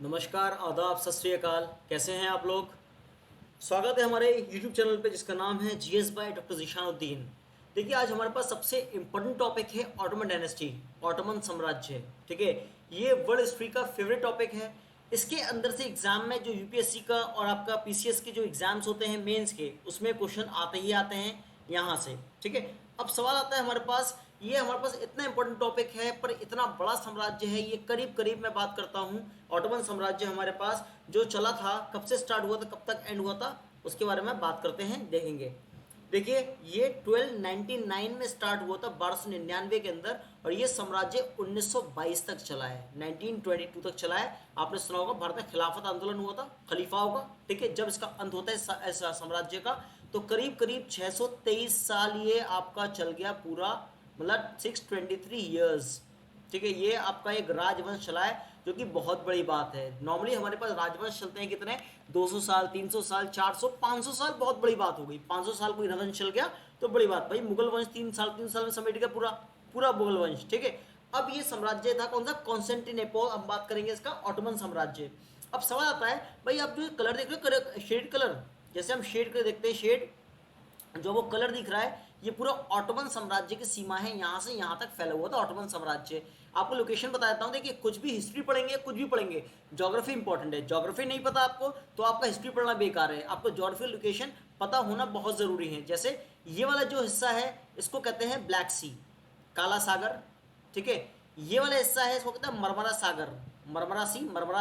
नमस्कार, आदाब, सत श्री अकाल। कैसे हैं आप लोग? स्वागत है हमारे YouTube चैनल पे जिसका नाम है जीएस बाय डॉक्टर ज़ीशानुद्दीन। देखिए, आज हमारे पास सबसे इम्पोर्टेंट टॉपिक है ऑटोमन डायनेस्टी, ऑटोमन साम्राज्य। ठीक है, ये वर्ल्ड हिस्ट्री का फेवरेट टॉपिक है। इसके अंदर से एग्जाम में जो यूपीएससी का और आपका पीसीएस के जो एग्जाम्स होते हैं मेंस के, उसमें क्वेश्चन आते ही आते हैं यहाँ से। ठीक है, अब सवाल आता है हमारे पास, ये हमारे पास इतना इंपॉर्टेंट टॉपिक है पर इतना बड़ा साम्राज्य है, ये करीब करीब मैं बात करता हूँ ऑटोमन साम्राज्य हमारे पास जो चला था, कब से स्टार्ट हुआ था, कब तक एंड हुआ था, उसके बारे में बात करते हैं, देखेंगे। देखिए, ये 1299 में स्टार्ट हुआ था 1299 के अंदर, और ये साम्राज्य 1922 तक चला है, 1922 तक चला है। आपने सुना होगा भारत में खिलाफत आंदोलन हुआ था, खलीफाओं का। ठीक है, जब इसका अंत होता है ऐसा साम्राज्य का, तो करीब करीब 623 साल ये आपका चल गया पूरा, मतलब 623 ईयर्स। ठीक है, ये आपका एक राजवंश चला है, जो कि बहुत बड़ी बात है। नॉर्मली हमारे पास राजवंश चलते हैं कितने, 200 साल, 300 साल, 400, 500 साल बहुत बड़ी बात हो गई। 500 साल कोई राजवंश चल गया तो बड़ी बात। भाई मुगल वंश 3 साल में समेट गया पूरा पूरा मुगल वंश। ठीक है, अब ये साम्राज्य था कौन सा, कॉन्स्टेंटिनोपल। अब बात करेंगे इसका ऑटोमन साम्राज्य। अब सवाल आता है, भाई आप जो कलर देख रहे हो, शेड कलर, जैसे हम शेड कर देखते हैं, शेड जो वो कलर दिख रहा है, ये पूरा ऑटोमन साम्राज्य की सीमा है, यहाँ से यहाँ तक फैला हुआ था ऑटोमन साम्राज्य। आपको लोकेशन बता देता हूँ। देखिए, कुछ भी हिस्ट्री पढ़ेंगे, कुछ भी पढ़ेंगे, ज्योग्राफी इंपॉर्टेंट है। ज्योग्राफी नहीं पता आपको तो आपका हिस्ट्री पढ़ना बेकार है। आपको ज्योग्राफी लोकेशन पता होना बहुत ज़रूरी है। जैसे ये वाला जो हिस्सा है, इसको कहते हैं ब्लैक सी, काला सागर। ठीक है, ये वाला हिस्सा है, इसको कहते हैं मरमरा सागर, मरमरा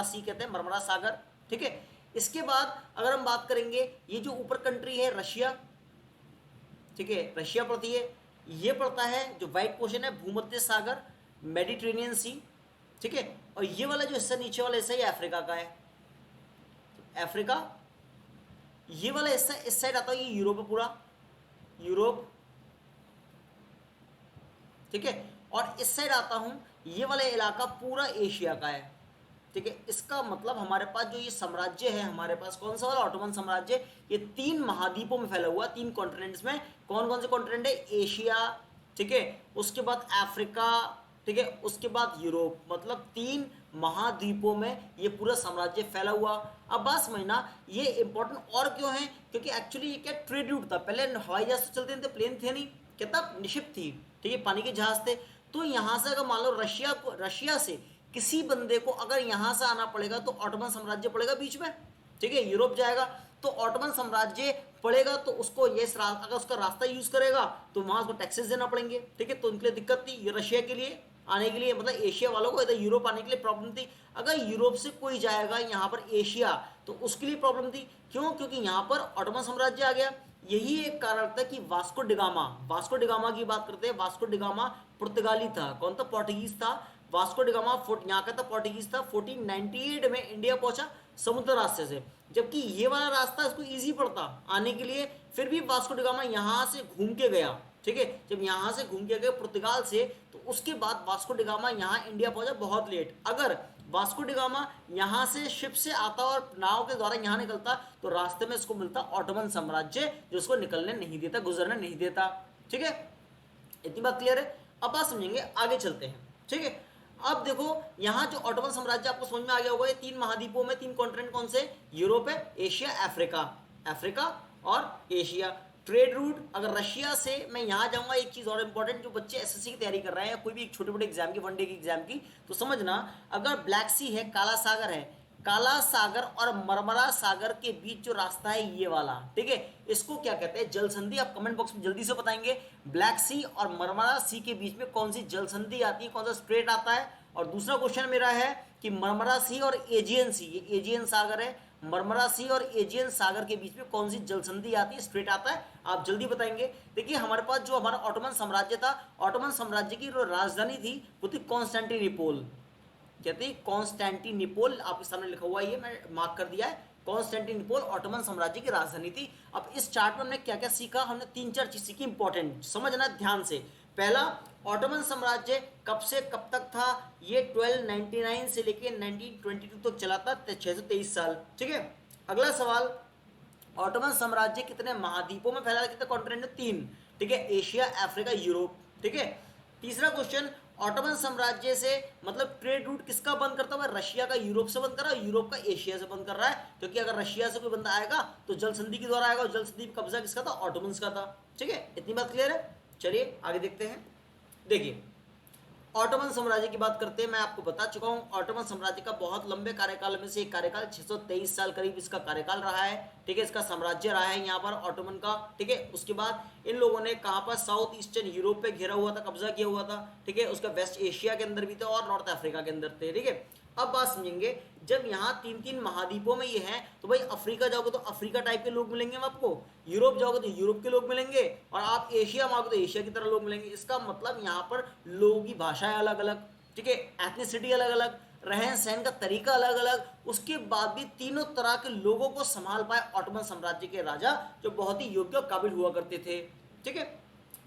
सी कहते हैं, मरमरा सागर। ठीक है, इसके बाद अगर हम बात करेंगे, ये जो ऊपर कंट्री है रशिया, ठीक है, रशिया पड़ती है। ये पड़ता है जो व्हाइट पोर्शन है, भूमध्य सागर, मेडिटेरेनियन सी। ठीक है, और ये वाला जो हिस्सा, नीचे वाला हिस्सा, ये अफ्रीका का है, अफ्रीका। ये वाला हिस्सा इस साइड आता है, ये यूरोप है पूरा, यूरोप। ठीक है, और इस साइड आता हूं, ये वाला इलाका पूरा एशिया का है। ठीक है, इसका मतलब हमारे पास जो ये साम्राज्य है, हमारे पास कौन सा वाला ऑटोमन साम्राज्य, ये 3 महाद्वीपों में फैला हुआ, 3 कॉन्टिनेंट्स में। कौन कौन से कॉन्टिनेंट है, एशिया, ठीक है, उसके बाद अफ्रीका, ठीक है, उसके बाद यूरोप, मतलब 3 महाद्वीपों में ये पूरा साम्राज्य फैला हुआ। अब बात समझना, ये इंपॉर्टेंट और क्यों है, क्योंकि एक्चुअली ये क्या ट्रेड रूट था। पहले हवाई जहाज तो चलते थे, प्लेन थे नहीं, कितना निशिप थी। ठीक है, पानी के जहाज थे। तो यहाँ से अगर मान लो रशिया से किसी बंदे को अगर यहाँ से आना पड़ेगा, तो ऑटोमन साम्राज्य पड़ेगा बीच में। ठीक है, यूरोप जाएगा तो ऑटोमन साम्राज्य पड़ेगा, तो उसको ये अगर उसका रास्ता यूज करेगा तो वहां उसको टैक्सेस देना पड़ेंगे। ठीक है, तो उनके लिए दिक्कत थी, ये रशिया के लिए आने के लिए, मतलब एशिया वालों को इधर यूरोप आने के लिए प्रॉब्लम थी। अगर यूरोप से कोई जाएगा यहाँ पर एशिया, तो उसके लिए प्रॉब्लम थी। क्यों, क्योंकि यहाँ पर ऑटोमन साम्राज्य आ गया। यही एक कारण था कि वास्को डिगामा की बात करते हैं। वास्को डिगामा पुर्तगाली था, कौन था, पोर्टुगीज था। वास्को डिगामा यहाँ का था, पोर्टुगीज था। 1498 में इंडिया पहुंचा समुद्र रास्ते से, जबकि ये वाला रास्ता इसको इजी पड़ता आने के लिए। फिर भी वास्को डिगामा यहाँ से घूम के गया। ठीक है, जब यहाँ से घूम के गए पुर्तगाल से, तो उसके बाद वास्को डिगामा यहाँ इंडिया पहुंचा बहुत लेट। अगर वास्को डिगामा यहाँ से शिप से आता और नाव के द्वारा यहाँ निकलता, तो रास्ते में इसको मिलता ऑटोमन साम्राज्य, जो उसको निकलने नहीं देता, गुजरने नहीं देता। ठीक है, इतनी बात क्लियर है। अब बात समझेंगे, आगे चलते हैं। ठीक है, अब देखो, यहाँ जो ऑटोमन साम्राज्य आपको समझ में आ गया होगा, ये 3 महाद्वीपों में, 3 कॉन्टिनेंट कौन से, यूरोप है, एशिया, अफ्रीका, अफ्रीका और एशिया। ट्रेड रूट, अगर रशिया से मैं यहाँ जाऊंगा, एक चीज और इंपॉर्टेंट, जो बच्चे एसएससी की तैयारी कर रहे हैं या कोई भी एक छोटे मोटे एग्जाम की, वनडे की एग्जाम की, तो समझना, अगर ब्लैक सी है, काला सागर है, काला सागर और मरमरा सागर के बीच जो रास्ता है ये वाला, ठीक है, इसको क्या कहते हैं, जल संधि। आप कमेंट बॉक्स में जल्दी से बताएंगे, ब्लैक सी और मरमरा सी के बीच में कौन सी जल संधि आती है, कौन सा स्ट्रेट आता है। और दूसरा क्वेश्चन मेरा है कि मरमरा सी और एजियन सी, ये एजियन सागर है, मरमरा सी और एजियन सागर के बीच में कौन सी जल संधि आती है, स्ट्रेट आता है, आप जल्दी बताएंगे। देखिए, हमारे पास जो हमारा ऑटोमन साम्राज्य था, ऑटोमन साम्राज्य की जो राजधानी थी वो थी कॉन्स्टेंटिनोपल। कहते हैं कॉन्स्टेंटिनोपल, आपके सामने लिखा हुआ है, ये मैं मार्क कर दिया है, कॉन्स्टेंटिनोपल ऑटोमन साम्राज्य की राजधानी थी। अब इस चार्ट में हमने क्या क्या सीखा, हमने 3-4 चीज सीखी इंपॉर्टेंट, समझना ध्यान से। पहला, ऑटोमन साम्राज्य कब से कब तक था, ये 1299 से लेके 1922 तक चला था, 623 साल। ठीक है, अगला सवाल, ऑटोमन साम्राज्य कितने महाद्वीपों में फैला था, कितने कॉन्टिनेंट, 3। ठीक है, एशिया, अफ्रीका, यूरोप। ठीक है, तीसरा क्वेश्चन, ऑटोमन साम्राज्य से मतलब ट्रेड रूट किसका बंद करता हुआ? रशिया का यूरोप से बंद कर रहा है, यूरोप का एशिया से बंद कर रहा है, क्योंकि अगर रशिया से कोई बंदा आएगा तो जल संधि के द्वारा आएगा, और जल संधि पर कब्जा किसका था? ऑटोमन्स का था। ठीक है, इतनी बात क्लियर है? चलिए आगे देखते हैं। देखिए ऑटोमन साम्राज्य की बात करते हैं। मैं आपको बता चुका हूं ऑटोमन साम्राज्य का बहुत लंबे कार्यकाल में से एक कार्यकाल 623 साल करीब इसका कार्यकाल रहा है। ठीक है, इसका साम्राज्य रहा है यहाँ पर ऑटोमन का। ठीक है, उसके बाद इन लोगों ने कहाँ पर? साउथ ईस्टर्न यूरोप पे घेरा हुआ था, कब्जा किया हुआ था। ठीक है, उसका वेस्ट एशिया के अंदर भी था और नॉर्थ अफ्रीका के अंदर थे। ठीक है, अब बात समझेंगे, जब यहाँ तीन तीन महाद्वीपों में ये हैं तो भाई अफ्रीका जाओगे तो अफ्रीका टाइप के लोग मिलेंगे आपको, यूरोप जाओगे तो यूरोप के लोग मिलेंगे, और आप एशिया में आओगे तो एशिया की तरह लोग मिलेंगे। इसका मतलब यहाँ पर लोगों की भाषाएं अलग अलग, ठीक है, एथनिसिटी अलग अलग, रहन सहन का तरीका अलग अलग, उसके बाद भी तीनों तरह के लोगों को संभाल पाए ऑटोमन साम्राज्य के राजा, जो बहुत ही योग्य और काबिल हुआ करते थे। ठीक है,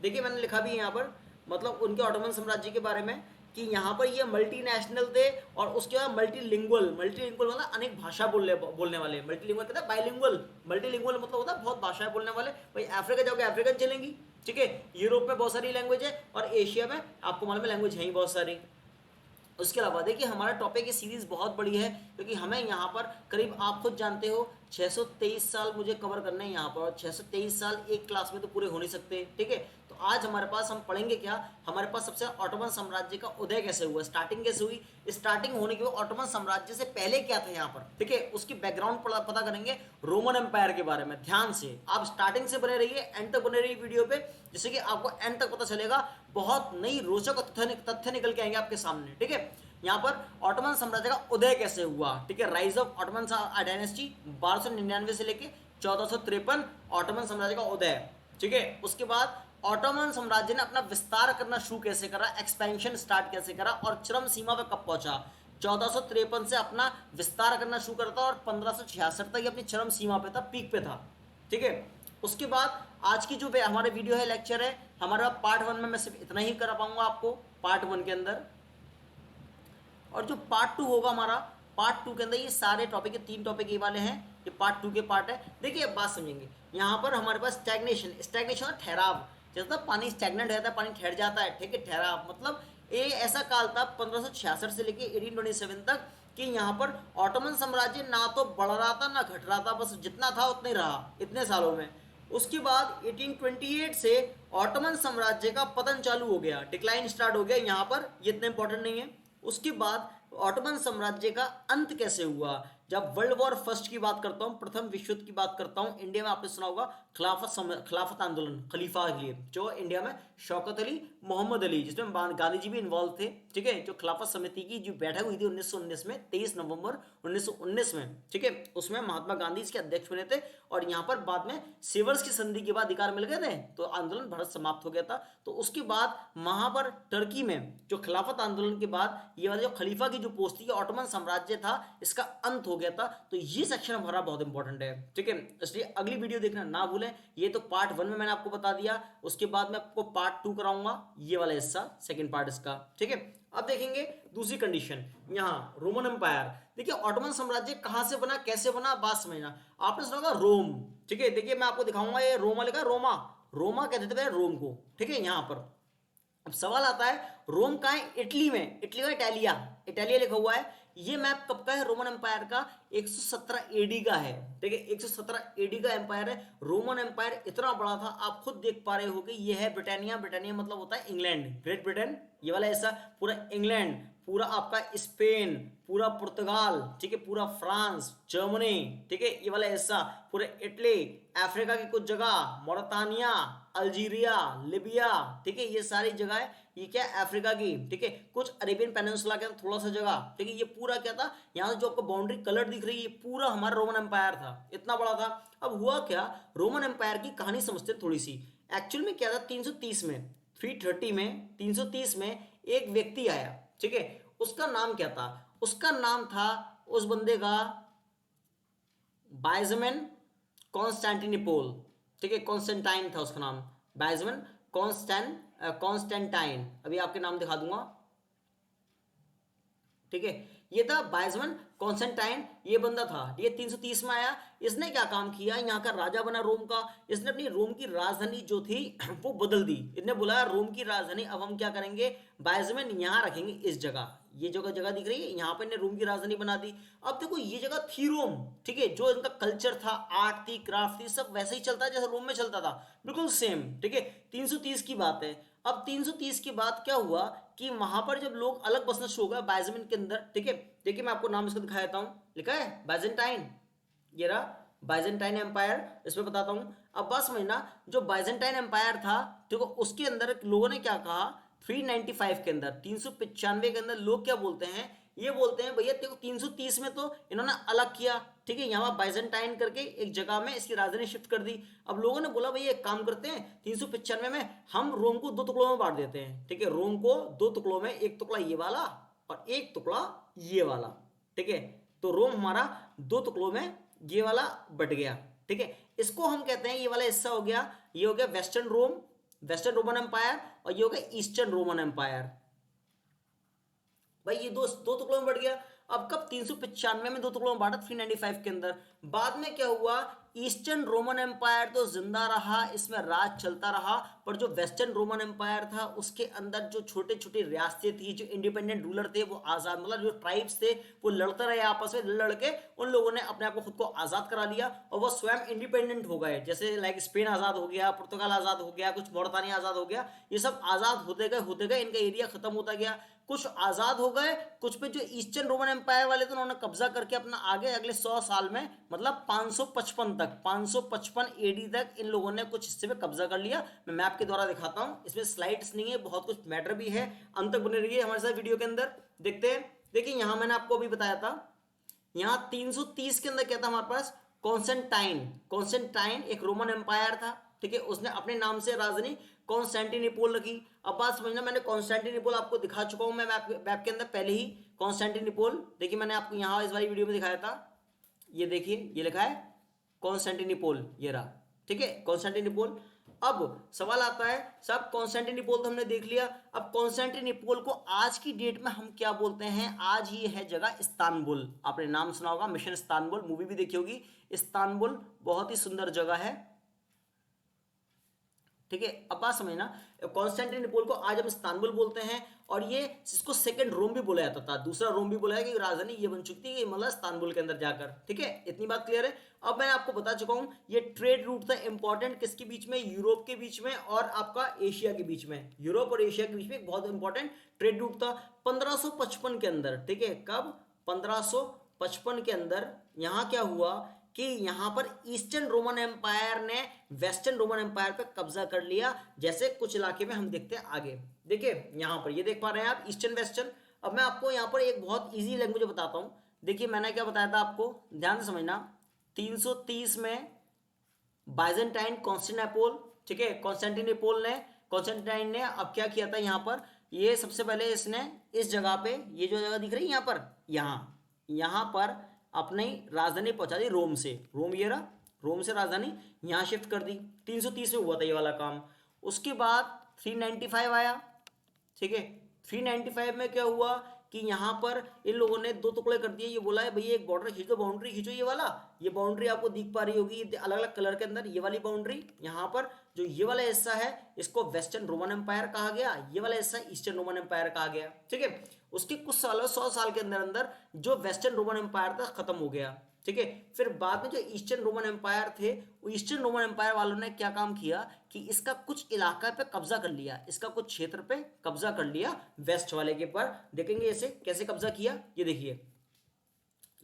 देखिए मैंने लिखा भी है यहाँ पर, मतलब उनके ऑटोमन साम्राज्य के बारे में कि यहाँ पर ये मल्टीनेशनल थे, और उसके बाद मल्टीलिंगुअल। मल्टीलिंगुअल मतलब अनेक भाषा बोलने वाले। मल्टीलिंगुअल कहते हैं बाइलिंगुअल। मल्टीलिंगुअल मतलब होता है बहुत भाषाएं बोलने वाले। भाई अफ्रीका जाओगे अफ्रीकन चलेंगी, ठीक है, यूरोप में बहुत सारी लैंग्वेज है, और एशिया में आपको मालूम है लैंग्वेज है ही बहुत सारी। उसके अलावा देखिए हमारा टॉपिक की सीरीज बहुत बड़ी है, क्योंकि हमें यहाँ पर करीब, आप खुद जानते हो, 623 साल मुझे कवर करने हैं यहाँ पर, और 623 साल एक क्लास में तो पूरे हो नहीं सकते। ठीक है, तो आज हमारे पास हम पढ़ेंगे क्या? हमारे पास सबसे ऑटोमन साम्राज्य का उदय कैसे हुआ, स्टार्टिंग कैसे हुई, स्टार्टिंग होने के बाद ऑटोमन साम्राज्य से पहले क्या था यहाँ पर। ठीक है, उसकी बैकग्राउंड पता करेंगे, रोमन एम्पायर के बारे में। ध्यान से आप स्टार्टिंग से बने रहिए, एंड तक बने रहिए वीडियो पे, जिससे कि आपको एंड तक पता चलेगा, बहुत नई रोचक तथ्य निकल के आएंगे आपके सामने। ठीक है, यहाँ पर ऑटोमन साम्राज्य का उदय कैसे हुआ। ठीक है, राइज ऑफ ऑटोमन डायनेस्टी 1299 से लेके 1453 ऑटोमन साम्राज्य का उदय। ठीक है, उसके बाद ऑटोमन साम्राज्य ने अपना विस्तार करना शुरू कैसे करा, एक्सपेंशन स्टार्ट कैसे करा, और चरम सीमा पे कब पहुंचा? 1453 से अपना विस्तार करना शुरू करता और 1566 तक अपनी चरम सीमा पे था, पीक पे था। ठीक है, उसके बाद आज की जो हमारे वीडियो है, लेक्चर है हमारा, पार्ट 1 में मैं सिर्फ इतना ही कर पाऊंगा आपको पार्ट 1 के अंदर, और जो पार्ट 2 होगा हमारा, पार्ट 2 के अंदर ये सारे टॉपिक के 3 टॉपिक ये वाले हैं, ये पार्ट 2 के पार्ट है। देखिए अब बात समझेंगे, यहाँ पर हमारे पास स्टैग्नेशन, स्टैग्नेशन ठहराव, जैसा पानी स्टैग्नेंट रहता है, पानी ठहर जाता है। ठीक है, ठहराव मतलब ये ऐसा काल था 1566 से लेके 1827 तक, कि यहाँ पर ऑटोमन साम्राज्य ना तो बढ़ रहा था ना घट रहा था, बस जितना था उतना ही रहा इतने सालों में। उसके बाद 1828 से ऑटोमन साम्राज्य का पतन चालू हो गया, डिक्लाइन स्टार्ट हो गया यहाँ पर, ये इतना इंपॉर्टेंट नहीं है। उसके बाद ऑटोमन साम्राज्य का अंत कैसे हुआ? जब वर्ल्ड वॉर फर्स्ट की बात करता हूँ, प्रथम विश्व युद्ध की बात करता हूँ, इंडिया में आपने सुना होगा खिलाफत आंदोलन, खलीफा के लिए, जो इंडिया में शौकत अली, मोहम्मद अली, जिसमें गांधी जी भी इन्वॉल्व थे। ठीक है, जो खिलाफत समिति की जो बैठक हुई थी 1919 में, 23 नवंबर 1919 में। ठीक है, उसमें महात्मा गांधी इसके अध्यक्ष बने थे, और यहाँ पर बाद में सेवर्स की संधि के बाद अधिकार मिल गए थे, तो आंदोलन भारत समाप्त हो गया था। तो उसके बाद वहां पर टर्की में जो खिलाफत आंदोलन के बाद ये वाला जो खलीफा की जो पोस्ट थी, ऑटोमन साम्राज्य था, इसका अंत हो गया था। तो ये सेक्शन हमारा बहुत इंपॉर्टेंट है। ठीक है, इसलिए अगली वीडियो देखना ना भूलें। ये तो पार्ट 1 में मैंने आपको बता दिया, उसके बाद मैं आपको पार्ट 2 कराऊंगा, ये वाला हिस्सा सेकंड पार्ट इसका। ठीक है, अब देखेंगे दूसरी कंडीशन, यहाँ रोमन एम्पायर। देखिए ऑटोमन साम्राज्य कहां से बना, कैसे बना, बात समझना। आपने सुना होगा रोम। ठीक है, देखिए मैं आपको दिखाऊंगा, ये रोमा लिखा, रोमा, रोमा कहते थे रोम को। ठीक है, यहाँ पर अब सवाल आता है, रोम कहाँ है? इटली में, इटली का इटालिया, इटालिया लिखा हुआ है। ये मैप कब का है? रोमन एम्पायर का 117 एडी का है। ठीक है, 117 एडी का एम्पायर है। रोमन एम्पायर इतना बड़ा था, आप खुद देख पा रहे हो कि ये है ब्रिटानिया, ब्रिटानिया मतलब होता है इंग्लैंड, ग्रेट ब्रिटेन, ये वाला ऐसा पूरा इंग्लैंड, पूरा आपका स्पेन, पूरा पुर्तगाल, ठीक है, पूरा फ्रांस, जर्मनी, ठीक है, ये वाला हिस्सा, पूरे इटली, अफ्रीका की कुछ जगह, मोरतानिया, अल्जीरिया, लिबिया, ठीक है, ये सारी जगह है। ये क्या है? अफ्रीका की। ठीक है, कुछ अरेबियन पेनिनसुला के थोड़ा सा जगह। ठीक है, ये पूरा क्या था? यहाँ जो आपको बाउंड्री कलर दिख रही है, पूरा हमारा रोमन एम्पायर था, इतना बड़ा था। अब हुआ क्या, रोमन एम्पायर की कहानी समझते थोड़ी सी। एक्चुअल में क्या था, 330 में, 330 में, 330 में एक व्यक्ति आया। ठीक है, उसका नाम क्या था? उसका नाम था उस बंदे का बाइजमैन कॉन्स्टेंटिनोपल। ठीक है, कॉन्स्टेंटाइन था उसका नाम, बाइजमैन कॉन्स्टेंटाइन। अभी आपके नाम दिखा दूंगा। ठीक है, ये था बाइजमैन कॉन्स्टेंटाइन ये बंदा था, ये 330 में आया। इसने क्या काम किया, यहाँ का राजा बना रोम का। इसने अपनी रोम की राजधानी जो थी वो बदल दी। इसने बोला रोम की राजधानी अब हम क्या करेंगे, बायजमेन यहाँ रखेंगे इस जगह, ये जगह जगह दिख रही है, यहाँ पे इन्हें रोम की राजधानी बना दी। अब देखो ये जगह थी रोम, ठीक है, जो इनका कल्चर था, आर्ट थी, क्राफ्ट थी, सब वैसे ही चलता है जैसे रोम में चलता था, बिल्कुल सेम, ठीक है। 330 की बात है। अब 330 के बाद क्या हुआ कि वहां पर जब लोग अलग बसना शुरू हो गए बाइजेंटाइन के अंदर, ठीक है। देखिए मैं आपको नाम इसका दिखा देता हूं, लिखा है बाइजेंटाइन, ये रहा बाइजेंटाइन एम्पायर, इसमें बताता हूं। अब बात समझना, जो बाइजेंटाइन एम्पायर था, देखो उसके अंदर लोगों ने क्या कहा, 395 के अंदर, 395 के अंदर लोग क्या बोलते हैं, ये बोलते हैं भैया देखो 330 में तो इन्होंने अलग किया, ठीक है, यहाँ बाइजेंटाइन करके एक जगह में इसकी राजधानी शिफ्ट कर दी। अब लोगों ने बोला भैया एक काम करते हैं, 395 में हम रोम को 2 टुकड़ों में बांट देते हैं, ठीक है, रोम को 2 टुकड़ों में, एक टुकड़ा ये वाला और एक टुकड़ा ये वाला, ठीक है। तो रोम हमारा 2 टुकड़ों में ये वाला बट गया, ठीक है। इसको हम कहते हैं, ये वाला हिस्सा हो गया, ये हो गया वेस्टर्न रोम, वेस्टर्न रोमन एम्पायर, और ये हो गया ईस्टर्न रोमन एम्पायर। भाई ये दो टुकड़ों में बढ़ गया। अब कब, 395 में 2 टुकड़ों में बांटा, 395 के अंदर। बाद में क्या हुआ, ईस्टर्न रोमन एम्पायर तो जिंदा रहा, इसमें राज चलता रहा, पर जो वेस्टर्न रोमन एम्पायर था उसके अंदर जो छोटे छोटे रियासतें थी, जो इंडिपेंडेंट रूलर थे वो आजाद, मतलब जो ट्राइब्स थे वो लड़ते रहे आपस में, लड़ के उन लोगों ने अपने आप को खुद को आजाद करा लिया और वो स्वयं इंडिपेंडेंट हो गए। जैसे लाइक स्पेन आजाद हो गया, पुर्तगाल आजाद हो गया, कुछ मोरतानिया आजाद हो गया, ये सब आजाद होते गए इनका एरिया खत्म होता गया। कुछ आजाद हो गए, कुछ पे जो ईस्टर्न रोमन एम्पायर वाले थे उन्होंने कब्जा करके अपना आगे अगले 100 साल में, मतलब 555 तक, 555 एडी तक इन लोगों ने कुछ हिस्से पे कब्जा कर लिया। मैं मैप के द्वारा दिखाता हूं, इसमें स्लाइड्स नहीं है, बहुत कुछ मैटर भी है, अंत तक बने रहिए हमारे साथ वीडियो के अंदर। देखते हैं, देखिए यहां मैंने आपको अभी बताया था, यहां 330 के अंदर क्या था हमारे पास, कॉन्स्टेंटाइन। कॉन्स्टेंटाइन एक रोमन एम्पायर था, ठीक है, उसने अपने नाम से राजधानी कॉन्स्टेंटिनोपल रखी। अब बात समझना, मैंने कॉन्स्टेंटिनोपल आपको दिखा चुका हूं मैं मैप के अंदर पहले ही, कॉन्स्टेंटिनोपल देखिए मैंने आपको यहां इस वाली वीडियो में दिखाया था, ये देखिए ये लिखा है कॉन्स्टेंटिनोपल, ये रहा, ठीक है, कॉन्स्टेंटिनोपल। अब सवाल आता है साहब कॉन्स्टेंटिनोपल तो हमने देख लिया, अब कॉन्स्टेंटिनोपल को आज की डेट में हम क्या बोलते हैं, आज ये है जगह इस्तांबुल। आपने नाम सुना होगा, मिशन इस्तांबुल, मूवी भी देखी होगी। इस्तांबुल बहुत ही सुंदर जगह है, ठीक है। अब बात समझना, कॉन्स्टेंटिनोपल को आज हम इस्तांबुल बोलते हैं, और ये इसको सेकंड रोम भी बोला जाता था, दूसरा रोम भी बोला है, कि राजधानी ये बन चुकी थी मतलब इस्तांबुल के अंदर जाकर, ठीक है, इतनी बात क्लियर है। अब मैंने आपको बता चुका हूं, ये ट्रेड रूट था इंपॉर्टेंट, किसके बीच में, यूरोप के बीच में और आपका एशिया के बीच में, यूरोप और एशिया के बीच में एक बहुत इंपॉर्टेंट ट्रेड रूट था 1555 के अंदर, ठीक है। कब, 1555 के अंदर यहां क्या हुआ कि यहां पर ईस्टर्न रोमन एम्पायर ने वेस्टर्न रोमन एम्पायर पर कब्जा कर लिया, जैसे कुछ इलाके में हम देखते हैं आगे। देखिए यहां पर ये देख पा रहे हैं आप, ईस्टर्न वेस्टर्न। अब मैं आपको यहां पर एक बहुत इजी लैंग्वेज बताता हूं, देखिए मैंने क्या बताया था आपको, ध्यान से समझना। 330 में बाइजेंटाइन कॉन्स्टेंटिनोपल, ठीक है, कॉन्स्टेंटाइन ने अब क्या किया था, यहां पर ये सबसे पहले इसने इस जगह पे, ये जो जगह दिख रही है यहां पर, यहां पर अपनी राजधानी पहुंचा दी रोम से, रोम ये रहा, रोम से राजधानी यहां शिफ्ट कर दी। 330 में हुआ था ये वाला काम। उसके बाद 395 आया, ठीक है। 395 में क्या हुआ कि यहां पर इन लोगों ने 2 टुकड़े कर दिए, ये बोला है भैया एक बॉर्डर खींच दो, बाउंड्री खींचो, ये वाला, ये बाउंड्री आपको दिख पा रही होगी अलग अलग कलर के अंदर, ये वाली बाउंड्री, यहां पर जो ये वाला हिस्सा है इसको वेस्टर्न रोमन एम्पायर कहा गया, ये वाला हिस्सा ईस्टर्न रोमन एम्पायर कहा गया, ठीक है। उसके कुछ सालों, 100 साल के अंदर अंदर जो वेस्टर्न रोमन एम्पायर था खत्म हो गया, ठीक है। फिर बाद में जो ईस्टर्न रोमन एम्पायर थे, वो ईस्टर्न रोमन एम्पायर वालों ने क्या काम किया कि इसका कुछ इलाका पे कब्जा कर लिया, इसका कुछ क्षेत्र पे कब्जा कर लिया, वेस्ट वाले के पर। देखेंगे ऐसे कैसे कब्जा किया, ये देखिए,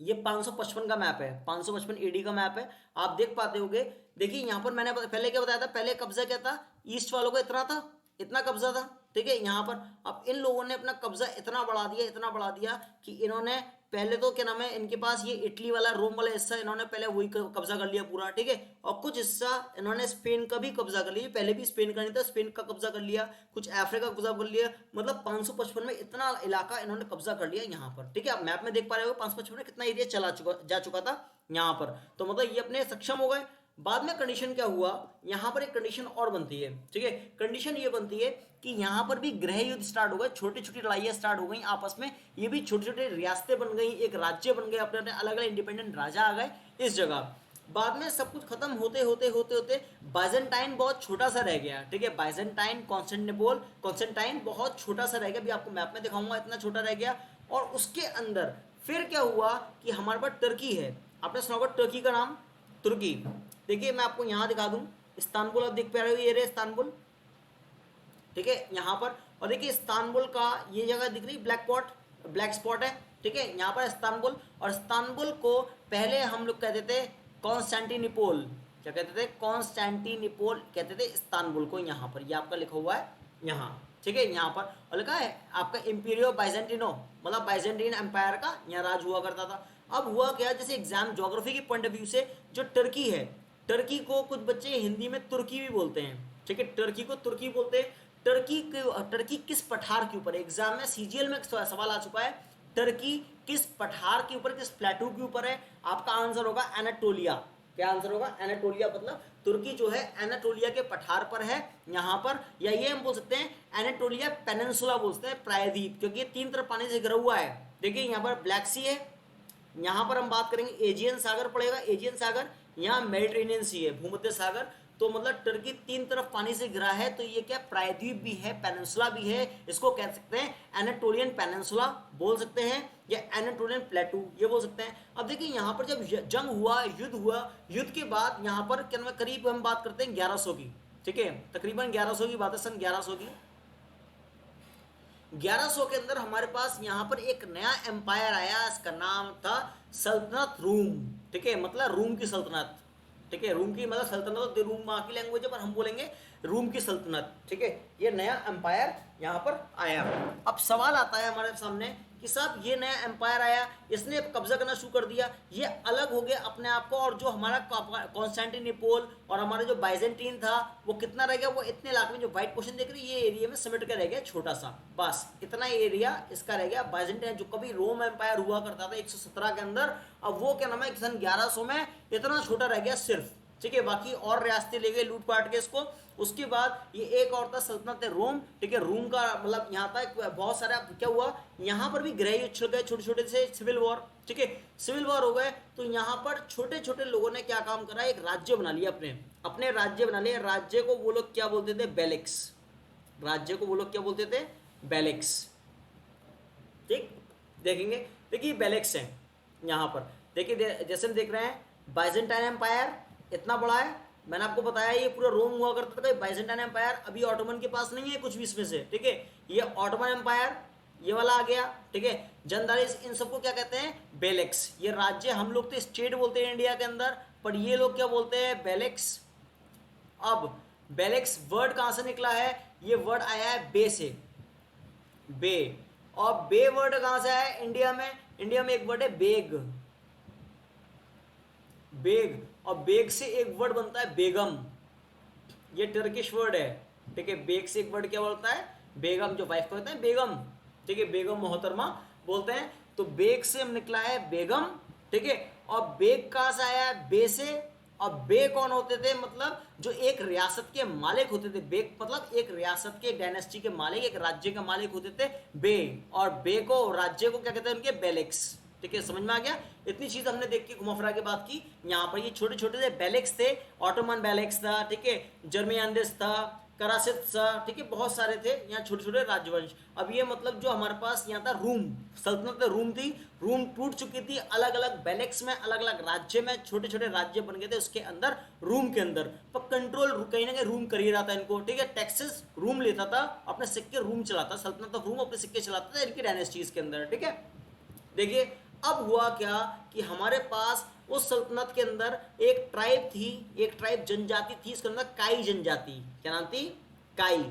ये 555 का मैप है, 555 एडी का मैप है, आप देख पाते होगे। देखिए यहां पर मैंने पहले क्या बताया था, पहले कब्जा क्या था, ईस्ट वालों का इतना था, इतना कब्जा था, ठीक है। यहां पर अब इन लोगों ने अपना कब्जा इतना बढ़ा दिया, इतना बढ़ा दिया कि इन्होंने पहले तो क्या नाम है, इनके पास ये इटली वाला, रोम वाला हिस्सा इन्होंने पहले वही कब्जा कर लिया पूरा, ठीक है। और कुछ हिस्सा इन्होंने स्पेन का भी कब्जा कर लिया, पहले भी स्पेन का नहीं था, स्पेन का कब्जा कर लिया, कुछ अफ्रीका का कब्जा कर लिया, मतलब 555 में इतना इलाका इन्होंने कब्जा कर लिया यहाँ पर, ठीक है। आप मैप में देख पा रहे हो 555 में कितना एरिया जा चुका था यहाँ पर, तो मतलब ये अपने सक्षम हो गए। बाद में कंडीशन क्या हुआ, यहाँ पर एक कंडीशन और बनती है, ठीक है। कंडीशन ये बनती है कि यहाँ पर भी गृह युद्ध स्टार्ट हो गए, छोटी छोटी लड़ाइयाँ स्टार्ट हो गई आपस में, ये भी छोटे छोटे रियासतें बन गई, एक राज्य बन गए, अपने अपने अलग अलग इंडिपेंडेंट राजा आ गए इस जगह। बाद में सब कुछ खत्म होते होते होते होते बाइजेंटाइन बहुत छोटा सा रह गया, ठीक है। बाइजेंटाइन, कॉन्स्टेंटाइन बहुत छोटा सा रह गया, अभी आपको मैप में दिखाऊंगा, इतना छोटा रह गया। और उसके अंदर फिर क्या हुआ कि हमारे पास टर्की है, आपने सुना होगा टर्की का नाम, तुर्की। देखिए मैं आपको यहाँ दिखा दूँ, इस्तांबुल आप देख पा रहे हो, ये रहे इस्तांबुल, ठीक है यहाँ पर। और देखिए इस्तांबुल का ये जगह दिख रही ब्लैक स्पॉट है, ठीक है, यहाँ पर इस्तांबुल। और इस्तांबुल को पहले हम लोग कहते थे कॉन्स्टेंटिनिपोल, क्या कहते थे, कॉन्स्टेंटिनिपोल कहते थे इस्तांबुल को। यहाँ पर ये आपका लिखा हुआ है यहाँ, ठीक है, यहाँ पर और लिखा है आपका इम्पीरियो बाइजेंटिनो, मतलब बाइजेंटीन एम्पायर का यहाँ राज हुआ करता था। अब हुआ क्या, जैसे एग्जाम ज्योग्राफी के पॉइंट ऑफ व्यू से, जो टर्की है, टर्की को कुछ बच्चे हिंदी में तुर्की भी बोलते हैं, ठीक है, टर्की को तुर्की बोलते हैं। टर्की किस पठार के ऊपर, एग्जाम में सीजीएल में सवाल आ चुका है, टर्की किस पठार के ऊपर, किस प्लेटू के ऊपर है, आपका आंसर होगा एनाटोलिया। क्या आंसर होगा, एनाटोलिया, मतलब तुर्की जो है एनाटोलिया के पठार पर है यहाँ पर, या ये हम बोल सकते हैं एनाटोलिया पेनिनसुला बोलते हैं, प्रायद्वीप, क्योंकि ये तीन तरफ पानी से घिरा हुआ है। देखिए यहाँ पर ब्लैक सी है, यहाँ पर हम बात करेंगे एजियन सागर पड़ेगा, एजियन सागर, यहाँ मेडिटेरेनियन सी है, भूमध्य सागर। तो मतलब टर्की तीन तरफ पानी से घिरा है, तो ये क्या प्रायद्वीप भी है, पेनिनसुला भी है, इसको कह सकते हैं एनाटोलियन पेनिनसुला बोल सकते हैं, या एनाटोलियन प्लेटू ये बोल सकते हैं। अब देखिए यहाँ पर जब जंग हुआ, युद्ध हुआ, युद्ध के बाद यहाँ पर करीब हम बात करते हैं 1100 की, ठीक है, तकरीबन 1100 की बात है, सन 1100 की। 1100 के अंदर हमारे पास यहाँ पर एक नया एम्पायर आया, इसका नाम था सल्तनत रूम, ठीक है, मतलब रूम की सल्तनत, ठीक है, रूम की मतलब सल्तनत, रूम वहाँ की लैंग्वेज है, पर हम बोलेंगे रूम की सल्तनत, ठीक है। ये नया एम्पायर यहाँ पर आया। अब सवाल आता है हमारे सामने कि साहब ये नया एम्पायर आया, इसने कब्जा करना शुरू कर दिया, ये अलग हो गया अपने आप को, और जो हमारा कॉन्स्टेंटिनोपल और हमारा जो बाइजेंटीन था वो कितना रह गया, वो इतने इलाके में जो व्हाइट पोर्शन देख रही है, ये एरिया में सिमट कर रह गया छोटा सा, बस इतना एरिया इसका रह गया। बाइजेंटीन जो कभी रोम एम्पायर हुआ करता था 117 के अंदर, अब वो क्या नाम है सन 1100 में इतना छोटा रह गया सिर्फ, ठीक है, बाकी और रियासतें ले गए लूट पाट के इसको। उसके बाद ये एक और था सल्तनत रोम, ठीक है, रोम का मतलब यहाँ था बहुत सारा क्या हुआ, यहाँ पर भी गृह युद्ध छिड़ गए, छोटे छोटे से सिविल वॉर, ठीक है, सिविल वॉर हो गए। तो यहाँ पर छोटे छोटे लोगों ने क्या काम करा, एक राज्य बना लिया, अपने अपने राज्य बना लिया। राज्य को वो लोग क्या बोलते थे, बेलेक्स, राज्य को वो लोग क्या बोलते थे, बेलेक्स, ठीक, देखेंगे। देखिए बेलेक्स है यहाँ पर, देखिए जैसे हम देख रहे हैं बाइजेंटाइन एम्पायर इतना बड़ा है, मैंने आपको बताया ये पूरा रोम हुआ करता था, बाइजेंटाइन एम्पायर अभी ऑटोमन के पास नहीं है कुछ भी इसमें से, ठीक है, ये ऑटोमन एम्पायर ये वाला आ गया, ठीक है, जंदारिस, इन सबको क्या कहते हैं, बेलेक्स। ये राज्य हम लोग तो स्टेट बोलते हैं इंडिया के अंदर, पर ये लोग क्या बोलते हैं, बेलेक्स। अब बेलेक्स वर्ड कहां से निकला है, ये वर्ड आया है बे से, बे, और बे वर्ड कहां से आया है, इंडिया में, इंडिया में एक वर्ड है बेग, बेग, और बेग से एक वर्ड बनता है बेगम, ये टर्किश वर्ड है, ठीक है, बेग से एक वर्ड क्या बोलता है, बेगम, जो वाइफ को कहते हैं बेगम, ठीक है, बेगम मोहतरमा बोलते हैं। तो बेग से हम निकला है बेगम, ठीक है, और बेग कहां से आया है, बे से। और बे कौन होते थे, मतलब जो एक रियासत के मालिक होते थे, बेग मतलब एक रियासत के, डायनेस्टी के मालिक, एक राज्य के मालिक होते थे बे, और बे को, राज्य को क्या कहते हैं उनके, बेलेक्स, ठीक है, समझ में आ गया। इतनी चीज हमने देख के घुमा फिरा के बात की। यहाँ पर ये छोटे छोटे से बेलेक्स थे, ऑटोमन बेलेक्स था, ठीक है, जर्मियानदेस था, करासित था, ठीक है, बहुत सारे थे यहाँ छोटे छोटे राजवंश। अब ये मतलब जो हमारे पास यहाँ था रूम, सल्तनत रूम थी, रूम टूट चुकी थी, अलग अलग बेलेक्स में, अलग अलग राज्य में छोटे छोटे राज्य बन गए थे उसके अंदर, रूम के अंदर, पर कंट्रोल कहीं ना कहीं रूम कर ही रहा था इनको, ठीक है, टैक्सेस रूम लेता था, अपने सिक्के रूम चलाता, सल्तनत रूम अपने सिक्के चलाता था इनकी डायनेस्टीज के अंदर, ठीक है। देखिए अब हुआ क्या कि हमारे पास उस सल्तनत के अंदर एक ट्राइब थी, एक ट्राइब जनजाति थी, इसके अंदर काई जनजाति, क्या नाम थी, काई,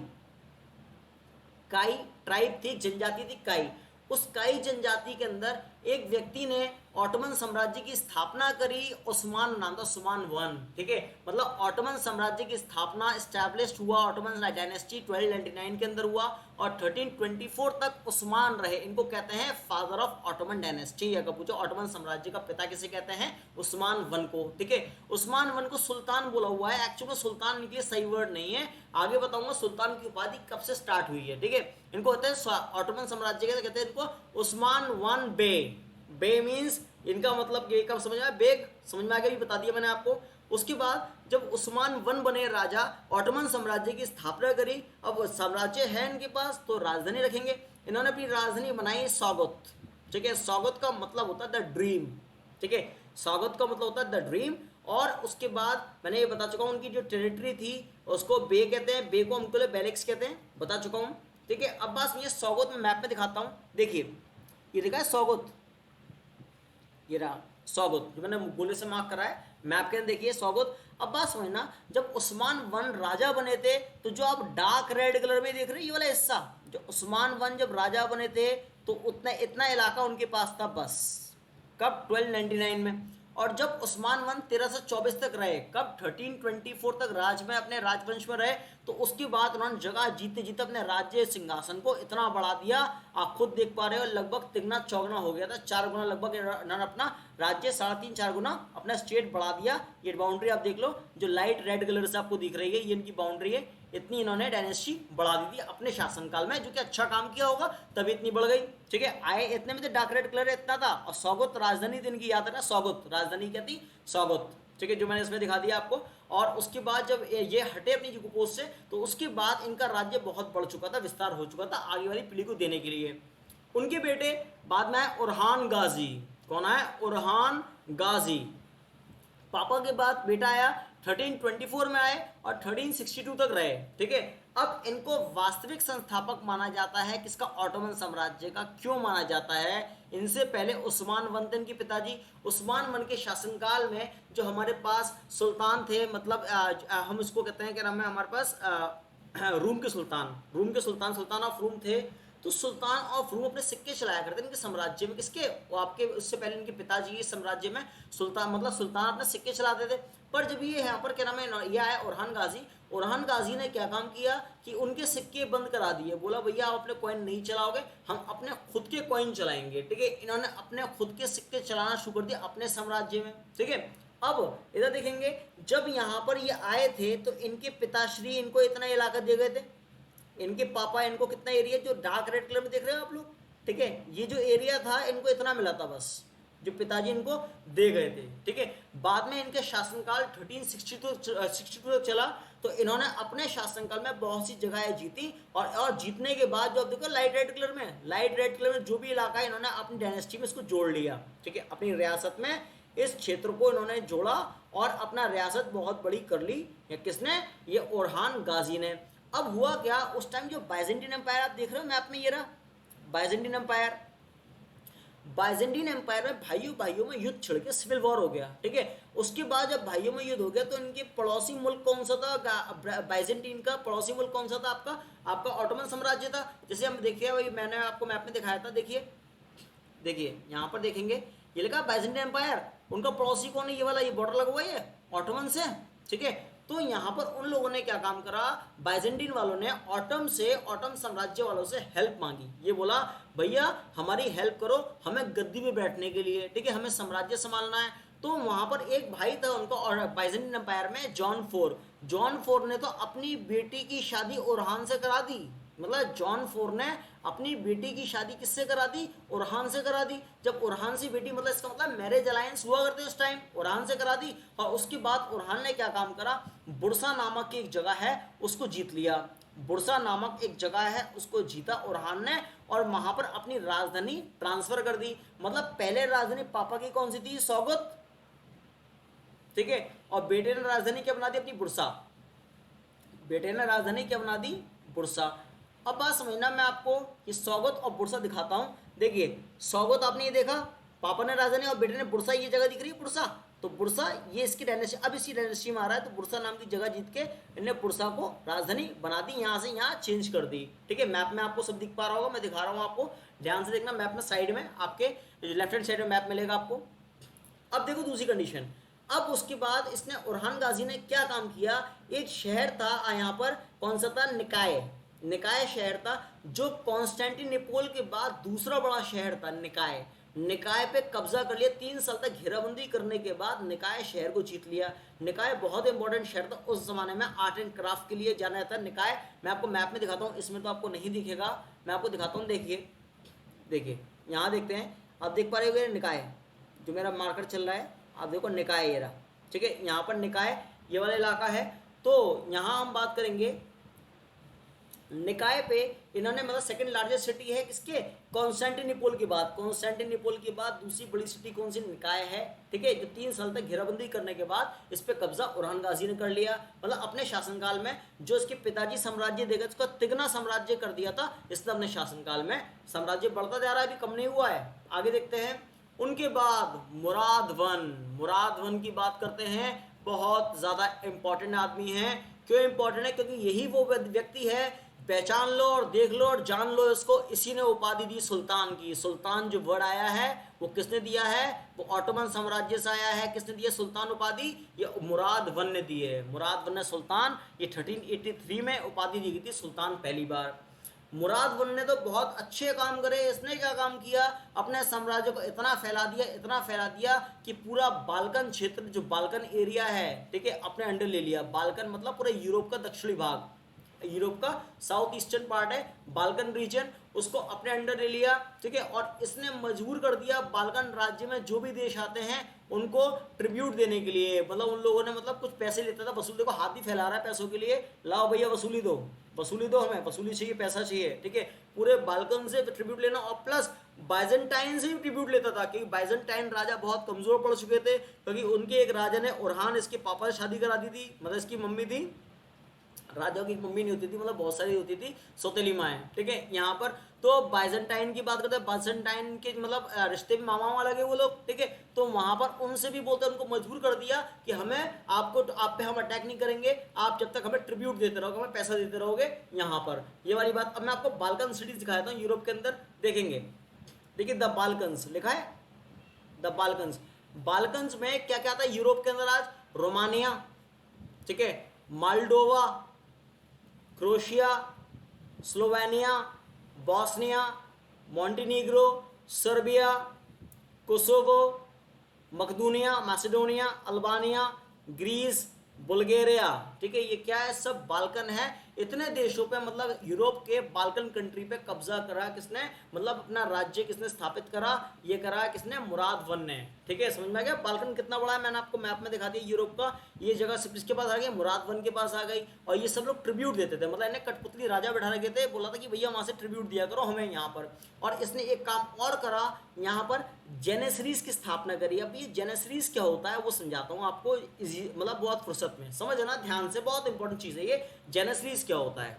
काई ट्राइब थी, जनजाति थी काई। उस काई जनजाति के अंदर एक व्यक्ति ने ऑटोमन साम्राज्य की स्थापना करी उस्मान नाम था, उस्मान वन, ठीक है। मतलब ऑटोमन साम्राज्य की स्थापना स्टैब्लिश हुआ, ऑटोमन डायनेस्टी 1299 के अंदर हुआ और 1324 तक उस्मान रहे। इनको कहते हैं फादर ऑफ ऑटोमन डायनेस्टी। अगर पूछो ऑटोमन साम्राज्य का पिता किसे कहते हैं, उस्मान वन को, ठीक है। उस्मान वन को सुल्तान बोला हुआ है, एक्चुअली सुल्तान इनके लिए सही वर्ड नहीं है, आगे बताऊंगा सुल्तान की उपाधि कब से स्टार्ट हुई है, ठीक है। इनको कहते हैं ऑटोमन साम्राज्य के कहते हैं इनको उस्मान वन बे। बे मीन्स इनका मतलब ये कब समझ में आया, बेग समझ में आ गया, भी बता दिया मैंने आपको। उसके बाद जब उस्मान वन बने राजा, ऑटोमन साम्राज्य की स्थापना करी, अब साम्राज्य है इनके पास तो राजधानी रखेंगे। इन्होंने अपनी राजधानी बनाई सौगत, ठीक है। सौगत का मतलब होता है द ड्रीम, ठीक है। सौगत का मतलब होता है द ड्रीम। और उसके बाद मैंने ये बता चुका हूँ उनकी जो टेरिटरी थी उसको बे कहते हैं, बे को हम बेलेक्स कहते हैं, बता चुका हूँ, ठीक है। अब बात ये सौगत में मैप में दिखाता हूँ, देखिए ये देखा है सौगत, ये रहा सौगत जो मैंने गोले से मार्क करा है मैप के अंदर, देखिए सौगत। अब बात समझना, जब उस्मान वन राजा बने थे तो जो आप डार्क रेड कलर में देख रहे हैं ये वाला हिस्सा, जो उस्मान वन जब राजा बने थे तो उतना इतना इलाका उनके पास था बस, कब 1299 में। और जब उस्मान वन 1324 तक रहे, कब 1324 तक राज में अपने राजवंश में रहे, तो उसके बाद उन्होंने जगह जीते जीते अपने राज्य सिंहासन को इतना बढ़ा दिया, आप खुद देख पा रहे हो, लगभग तिगना चौगना हो गया था, 4 गुना लगभग इन्होंने अपना राज्य 3.5 4 गुना अपना स्टेट बढ़ा दिया। ये बाउंड्री आप देख लो, जो लाइट रेड कलर से आपको दिख रही है ये इनकी बाउंड्री है, इतनी इन्होंने डायनेस्टी बढ़ा दी थी अपने शासनकाल में, जो कि अच्छा काम किया होगा तभी इतनी बढ़ गई, ठीक है। आए इतने में तो डार्क रेड कलर इतना था। और सौगत राजधानी थी इनकी, याद है ना, सौगत राजधानी क्या थी, सौगत, ठीक है, जो मैंने इसमें दिखा दिया आपको। और उसके बाद जब ये हटे अपनी पोस्ट से तो उसके बाद इनका राज्य बहुत बढ़ चुका था, विस्तार हो चुका था आगे वाली पीढ़ी को देने के लिए। उनके बेटे बाद में आए उरहान गाजी। कौन आया, उरहान गाजी। पापा के बाद बेटा आया, 1324 में आए और 1362 तक रहे, ठीक है। अब इनको वास्तविक संस्थापक माना जाता है किसका, ऑटोमन साम्राज्य का। क्यों माना जाता है, इनसे पहले उस्मान वन थे इनके पिताजी। उस्मान वन के शासनकाल में जो हमारे पास सुल्तान थे, मतलब हम इसको कहते हैं, क्या नाम है हमारे पास, रूम के सुल्तान, सुल्तान ऑफ रूम थे। तो सुल्तान ऑफ रूम अपने सिक्के चलाया करते थे इनके साम्राज्य में, किसके, वो आपके उससे पहले इनके पिताजी के साम्राज्य में सुल्तान, मतलब सुल्तान अपने सिक्के चलाते थे। पर जब ये यहाँ पर क्या नाम है, ये आया उरहान गाजी। उरहान गाजी ने क्या काम किया कि उनके सिक्के बंद करा दिए, बोला भैया आप अपने कॉइन नहीं चलाओगे, हम अपने खुद के कॉइन चलाएंगे, ठीक है। इन्होंने अपने खुद के सिक्के चलाना शुरू कर दिया अपने साम्राज्य में, ठीक है। अब इधर देखेंगे, जब यहाँ पर ये आए थे तो इनके पिताश्री इनको इतना इलाका दे गए थे, इनके पापा इनको कितना एरिया, जो डार्क रेड कलर में देख रहे हो आप लोग, ठीक है, ये जो एरिया था इनको इतना मिला था बस, जो पिताजी इनको दे गए थे, ठीक है। बाद में इनके शासनकाल 1362 तक चला, तो इन्होंने अपने शासनकाल में बहुत सी जगहें जीती। और जीतने के बाद जो आप देखो लाइट रेड कलर में जो भी इलाका है इन्होंने अपनी डायनेस्टी में इसको जोड़ लिया, ठीक है, अपनी रियासत में इस क्षेत्र को इन्होंने जोड़ा और अपना रियासत बहुत बड़ी कर ली। किसने, ये उरहान गाजी ने। अब हुआ क्या, उस टाइम जो बाइजेंटीन एम्पायर आप देख रहे हो मैप में, ये रहा बाइजेंटीन एम्पायर। बाइजेंटीन एम्पायर में भाइयों में युद्ध छिड़ के सिविल वॉर हो गया, ठीक है। उसके बाद जब भाइयों में युद्ध हो गया तो इनके पड़ोसी मुल्क कौन सा था, बाइजेंटीन का पड़ोसी मुल्क कौन सा था, आपका ऑटोमन साम्राज्य था। जैसे हम देखिए, वही मैंने आपको मैप में दिखाया था, देखिए यहाँ पर देखेंगे, ये लिखा बाइजेंटीन एम्पायर, उनका पड़ोसी कौन है, ये वाला, ये बॉर्डर लगा हुआ है ये ऑटोमन से, ठीक है। तो यहाँ पर उन लोगों ने क्या काम करा, बाइजेंटीन वालों ने ऑटम साम्राज्य वालों से हेल्प मांगी। ये बोला भैया हमारी हेल्प करो, हमें गद्दी पे बैठने के लिए, ठीक है, हमें साम्राज्य संभालना है। तो वहाँ पर एक भाई था उनका, और बाइजेंटीन एम्पायर में जॉन फोर ने तो अपनी बेटी की शादी उरहान से करा दी। मतलब जॉन फोर ने अपनी बेटी की शादी किससे करा दी, उरहान से करा दी। जब उरहान से बेटी, मतलब इसका मतलब मैरिज अलायंस हुआ करते उस टाइम, उरहान से करा दी। और उसके बाद उरहान ने क्या काम करा, बुरसा नामक की एक जगह है उसको जीत लिया। बुरसा नामक एक जगह है उसको जीता उरहान ने, और वहां पर अपनी राजधानी ट्रांसफर कर दी। मतलब पहले राजधानी पापा की कौन सी थी, सौगत, ठीक है, और बेटे ने राजधानी क्या बना दी अपनी, बुरसा। बेटे ने राजधानी क्या बना दी, बुरसा। अब बात समझना, मैं आपको ये सौगत और बुरसा दिखाता हूँ। देखिए सौगत आपने ये देखा, पापा ने राजधानी और बेटे ने बुरसा, ये जगह दिख रही है बुरसा, तो बुरसा ये इसकी डायनेस्टी, अब इसी डायनेस्टी में आ रहा है, तो बुरसा नाम की जगह जीत के इन्हें बुरसा को राजधानी बना दी, यहाँ से यहाँ चेंज कर दी, ठीक है। मैप में आपको सब दिख पा रहा होगा, मैं दिखा रहा हूँ आपको, ध्यान से देखना, मैप में साइड में आपके जो लेफ्ट हैंड साइड में मैप मिलेगा आपको। अब देखो दूसरी कंडीशन, अब उसके बाद इसने उरहान गाजी ने क्या काम किया, एक शहर था यहाँ पर, कौन सा था, निकाय, निकाय शहर था जो कॉन्स्टेंटिनोपल के बाद दूसरा बड़ा शहर था निकाय, निकाय पे कब्जा कर लिया। 3 साल तक घेराबंदी करने के बाद निकाय शहर को जीत लिया। निकाय बहुत इंपॉर्टेंट शहर था उस जमाने में, आर्ट एंड क्राफ्ट के लिए जाना जाता है निकाय। मैं आपको मैप में दिखाता हूँ, इसमें तो आपको नहीं दिखेगा, मैं आपको दिखाता हूँ। देखिए देखिए यहाँ देखते हैं, आप देख पा रहे होंगे निकाय, जो मेरा मार्कर चल रहा है, आप देखो निकाय ये रहा, ठीक है, यहाँ पर निकाय ये वाला इलाका है। तो यहाँ हम बात करेंगे निकाय पे, इन्होंने मतलब सेकंड लार्जेस्ट सिटी है किसके, कॉन्स्टेंटिनोपल के बाद, कॉन्स्टेंटिनोपल के बाद दूसरी बड़ी सिटी कौन सी, निकाय है, ठीक है। जो 3 साल तक घेराबंदी करने के बाद इस पे कब्जा उरहान गाजी ने कर लिया, मतलब अपने शासनकाल में। जो इसके पिताजी साम्राज्य देगा इसका तिगना साम्राज्य कर दिया था इसने अपने शासनकाल में। साम्राज्य बढ़ता जा रहा है, अभी कम नहीं हुआ है। आगे देखते हैं, उनके बाद मुराद वन, मुराद वन की बात करते हैं, बहुत ज़्यादा इंपॉर्टेंट आदमी है। क्यों इंपॉर्टेंट है, क्योंकि यही वो व्यक्ति है, पहचान लो और देख लो और जान लो इसको, इसी ने उपाधि दी सुल्तान की। सुल्तान जो वर्ड आया है वो किसने दिया है, वो ऑटोमन साम्राज्य से आया है। किसने दिया सुल्तान उपाधि, ये मुराद वन ने दी है, मुराद वन ने सुल्तान, ये 1383 में उपाधि दी गई थी सुल्तान पहली बार। मुराद वन ने तो बहुत अच्छे काम करे। इसने क्या काम किया, अपने साम्राज्य को इतना फैला दिया, इतना फैला दिया कि पूरा बाल्कन क्षेत्र, जो बाल्कन एरिया है, ठीक है, अपने अंडर ले लिया। बाल्कन मतलब पूरे यूरोप का दक्षिणी भाग, यूरोप का साउथ ईस्टर्न पार्ट है बाल्कन रीजन, उसको अपने अंडर ले लिया, ठीक है। और इसने मजबूर कर दिया बाल्कन राज्य में जो भी देश आते हैं उनको ट्रिब्यूट देने के लिए, मतलब उन लोगों ने मतलब कुछ पैसे लेता था, वसूल, देखो हाथ ही फैला रहा है पैसों के लिए, लाओ भैया वसूली दो, वसूली दो, हमें वसूली चाहिए, पैसा चाहिए, ठीक है। पूरे बाल्कन से ट्रिब्यूट लेना, और प्लस बाइजेंटाइन से भी ट्रिब्यूट लेता था, क्योंकि बाइजेंटाइन राजा बहुत कमजोर पड़ चुके थे, क्योंकि उनके एक राजा ने उरहान इसके पापा से शादी करा दी थी, मतलब इसकी मम्मी थी, राजाओं की मम्मी नहीं होती थी, मतलब बहुत सारी होती थी सौतेली माएँ, ठीक है। यहाँ पर तो बाइजेंटाइन की बात करते हैं, बाइजेंटाइन के मतलब रिश्ते में मामा वाला लगे वो लोग, ठीक है। तो वहाँ पर उनसे भी बोलते, उनको मजबूर कर दिया कि हमें आपको, आप पे हम अटैक नहीं करेंगे, आप जब तक हमें ट्रिब्यूट देते रहोगे, हमें पैसा देते रहोगे यहाँ पर, ये वाली बात। अब मैं आपको बाल्कन सिटीज दिखा देता हूँ यूरोप के अंदर, देखेंगे, देखिए द बाल्कन्स लिखा है, द बाल्कन्स। बाल्कन्स में क्या क्या आता है यूरोप के अंदर आज, रोमानिया, ठीक है, Moldova, Croatia, Slovenia, Bosnia, Montenegro, Serbia, Kosovo, मकदूनिया, मैसेडोनिया, अल्बानिया, ग्रीस, बुल्गारिया, ठीक है। ये क्या है, सब बाल्कन है। इतने देशों पे, मतलब यूरोप के बाल्कन कंट्री पे कब्जा करा किसने, मतलब अपना राज्य किसने स्थापित करा, ये करा किसने, मुराद वन ने, ठीक है। समझ में आ गया बाल्कन कितना बड़ा है, मैंने आपको मैप में दिखा दिया यूरोप का। ये जगह सिर्फ इसके पास आ गई, मुराद वन के पास आ गई, और ये सब लोग ट्रिब्यूट देते थे, मतलब इन्हें कठपुतली राजा बैठा रखे थे, बोला था कि भैया वहाँ से ट्रिब्यूट दिया करो हमें यहाँ पर। और इसने एक काम और करा, यहाँ पर जेनेसरीज की स्थापना करी। अब ये जेनेसरीज क्या होता है वो समझाता हूँ आपको, मतलब बहुत फुर्सत में समझना ध्यान से, बहुत इंपॉर्टेंट चीज़ है ये। जेनेसरीज क्या होता है,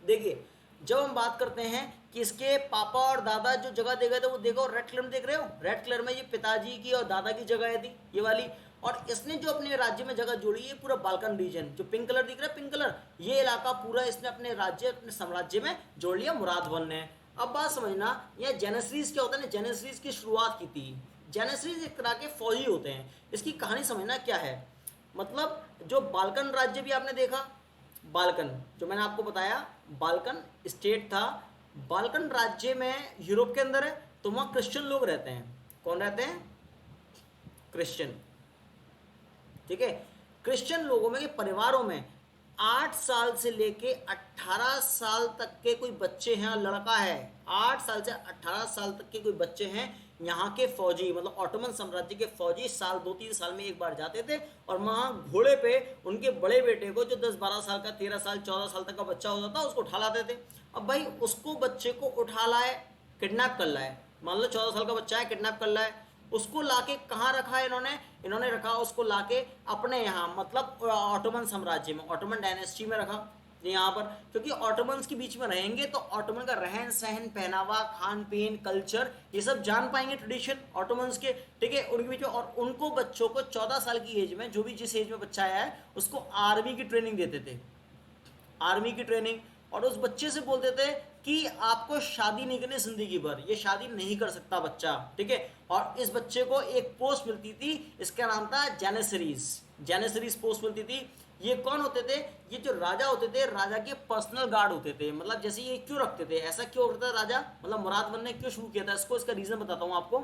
देखिए जब हम बात करते हैं कि इसके पापा और दादा जो जगह दे गए थे, वो देखो रेड कलर में देख रहे हो, रेड कलर में ये पिताजी की और दादा की जगह थी ये वाली। और इसने जो अपने राज्य में जगह जोड़ी है पूरा बाल्कन रीजन, जो पिंक कलर दिख रहा है, पिंक कलर, ये इलाका पूरा इसने अपने राज्य, अपने साम्राज्य में जोड़ लिया मुराद वन ने। अब बात समझना, यह जेनेसरीज क्या होता है, जेनेसरीज की शुरुआत की थी। जेनेसरीज एक तरह के फौजी होते हैं। इसकी कहानी समझना क्या है, मतलब जो बाल्कन राज्य भी आपने देखा, बाल्कन जो मैंने आपको बताया, बाल्कन स्टेट था, बाल्कन राज्य में यूरोप के अंदर है, तो वहाँ क्रिश्चियन लोग रहते हैं। कौन रहते हैं, क्रिश्चियन, ठीक है। क्रिश्चियन लोगों में, परिवारों में 8 साल से लेके 18 साल तक के कोई बच्चे हैं, लड़का है 8 साल से 18 साल तक के कोई बच्चे हैं, यहाँ के फौजी, मतलब ऑटोमन साम्राज्य के फौजी साल 2-3 साल में एक बार जाते थे, और वहाँ घोड़े पे उनके बड़े बेटे को, जो 10-12 साल का, 13 साल 14 साल तक का बच्चा होता था, उसको उठा लाते थे। अब भाई उसको, बच्चे को उठा लाए, किडनैप कर लाए, मान लो 14 साल का बच्चा है, किडनैप कर लाए, उसको लाके कहाँ रखा है इन्होंने रखा उसको लाके अपने यहाँ, मतलब ऑटोमन साम्राज्य में, ऑटोमन डायनेस्टी में रखा यहाँ पर। क्योंकि ऑटोमन्स के बीच में रहेंगे तो ऑटोमन का रहन सहन, पहनावा, खान पीन, कल्चर, ये सब जान पाएंगे, ट्रेडिशन ऑटोमन्स के, ठीक है, उनके बीच में। और उनको बच्चों को 14 साल की एज में, जो भी जिस एज में बच्चा आया है, उसको आर्मी की ट्रेनिंग देते थे, आर्मी की ट्रेनिंग। और उस बच्चे से बोलते थे कि आपको शादी नहीं करनी जिंदगी भर, ये शादी नहीं कर सकता बच्चा, ठीक है। और इस बच्चे को एक पोस्ट मिलती थी, इसका नाम था जेनेसरीज, जेनेसरीज पोस्ट मिलती थी। ये कौन होते थे? ये जो राजा होते थे, राजा के पर्सनल गार्ड होते थे। मतलब जैसे ये क्यों रखते थे, ऐसा क्यों करता था राजा, मतलब मुराद ने क्यों शुरू किया था इसको, इसका रीजन बताता हूँ आपको।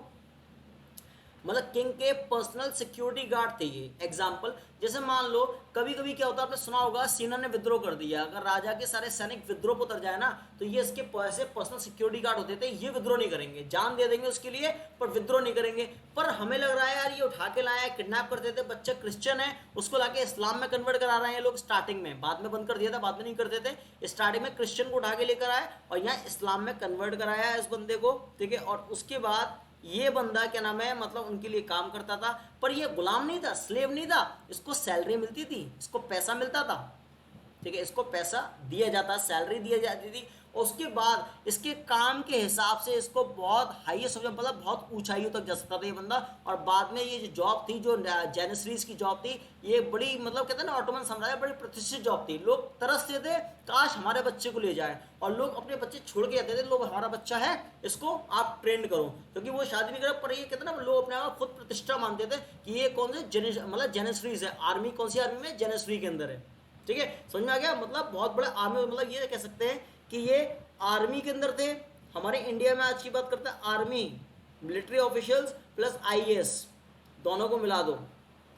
मतलब किंग के पर्सनल सिक्योरिटी गार्ड थे ये। एग्जाम्पल, जैसे मान लो कभी कभी क्या होता है, आपने सुना होगा सेना ने विद्रोह कर दिया, अगर राजा के सारे सैनिक विद्रोह पर उतर जाए ना, तो ये इसके ऐसे पर्सनल सिक्योरिटी गार्ड होते थे, ये विद्रोह नहीं करेंगे, जान दे देंगे उसके लिए पर विद्रोह नहीं करेंगे। पर हमें लग रहा है यार ये उठा के लाया है, किडनैप करते थे, बच्चा क्रिश्चियन है, उसको लाके इस्लाम में कन्वर्ट करा रहे हैं लोग स्टार्टिंग में, बाद में बंद कर दिया था, बाद में नहीं करते थे। स्टार्टिंग में क्रिश्चियन को उठा के लेकर आए और यहाँ इस्लाम में कन्वर्ट कराया है इस बंदे को, ठीक है। और उसके बाद ये बंदा क्या नाम है, मतलब उनके लिए काम करता था, पर ये गुलाम नहीं था, स्लेव नहीं था, इसको सैलरी मिलती थी, इसको पैसा मिलता था, ठीक है, इसको पैसा दिया जाता, सैलरी दिया जाती थी। उसके बाद इसके काम के हिसाब से इसको बहुत हाईएस्ट, मतलब बहुत ऊंचाइयों तक जा सकता था ये बंदा। और बाद में ये जो जॉब थी, जो जेनेसरीज की जॉब थी, ये बड़ी, मतलब कहते हैं ना, ऑटोमन साम्राज्य बड़ी प्रतिष्ठित जॉब थी। लोग तरसते थे काश हमारे बच्चे को ले जाए, और लोग अपने बच्चे छोड़ के जाते थे, लोग हमारा बच्चा है इसको आप ट्रेंड करो, क्योंकि वो शादी नहीं करे, पर ये कहते हैं ना, लोग अपने आप खुद प्रतिष्ठा मानते थे कि ये कौन से मतलब जेनेसरीज है। आर्मी, कौन सी आर्मी में? जेनेसरी के अंदर है, ठीक है। समझ में आ गया, मतलब बहुत बड़ा आर्मी, मतलब ये कह सकते हैं कि ये आर्मी के अंदर थे। हमारे इंडिया में आज की बात करते हैं, army, military officials plus IAS दोनों को मिला दो,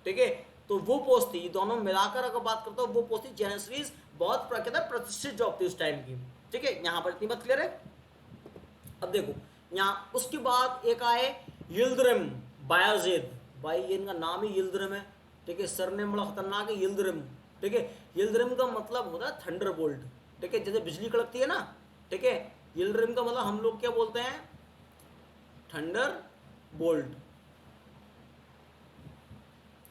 ठीक है, तो वो पोस्ट थी, दोनों मिलाकर अगर बात करता हूँ वो पोस्ट थी जेनेसरीज। बहुत कहता है प्रतिष्ठित जॉब थी उस टाइम की, ठीक है। यहाँ पर इतनी बात क्लियर है। अब देखो यहाँ उसके बाद एक आए यिल्दिरिम बायाजिद, भाई ये इनका नाम ही यिल्दिरिम है, ठीक है, सरनेम बड़ा खतरनाक है यिल्दिरिम, ठीक है। यिल्दिरिम का मतलब होता है थंडर बोल्ट, ठीक है, जैसे बिजली कड़कती है ना, ठीक है, यिल्दिरिम का मतलब हम लोग क्या बोलते हैं? थंडर बोल्ट,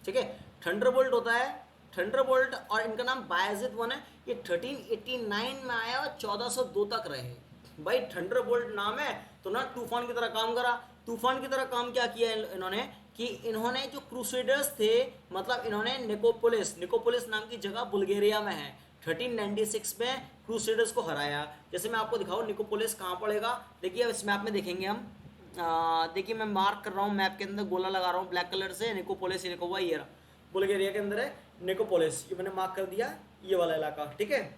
ठीक है, थंडर बोल्ट होता है, थंडर बोल्ट। और इनका नाम बायाजिद वन है, ये 1389 में आया और 1402 तक रहे। भाई थंडर बोल्ट नाम है तो ना तूफान की तरह काम करा। तूफान की तरह काम क्या किया इन्होंने कि इन्होंने जो क्रूसेडर्स थे, मतलब इन्होंने निकोपोलिस, निकोपोलिस नाम की जगह बुल्गारिया में है, 1396 में क्रूसेडर्स को हराया। जैसे मैं आपको दिखाऊँ निकोपोलिस कहाँ पड़ेगा, देखिए इस मैप में देखेंगे हम, देखिए मैं मार्क कर रहा हूँ मैप के अंदर, गोला लगा रहा हूँ ब्लैक कलर से, निकोपोलिस लिखा हुआ ये बुल्गारिया के अंदर है निकोपोलिस, ये मैंने मार्क कर दिया, ये वाला इलाका, ठीक है।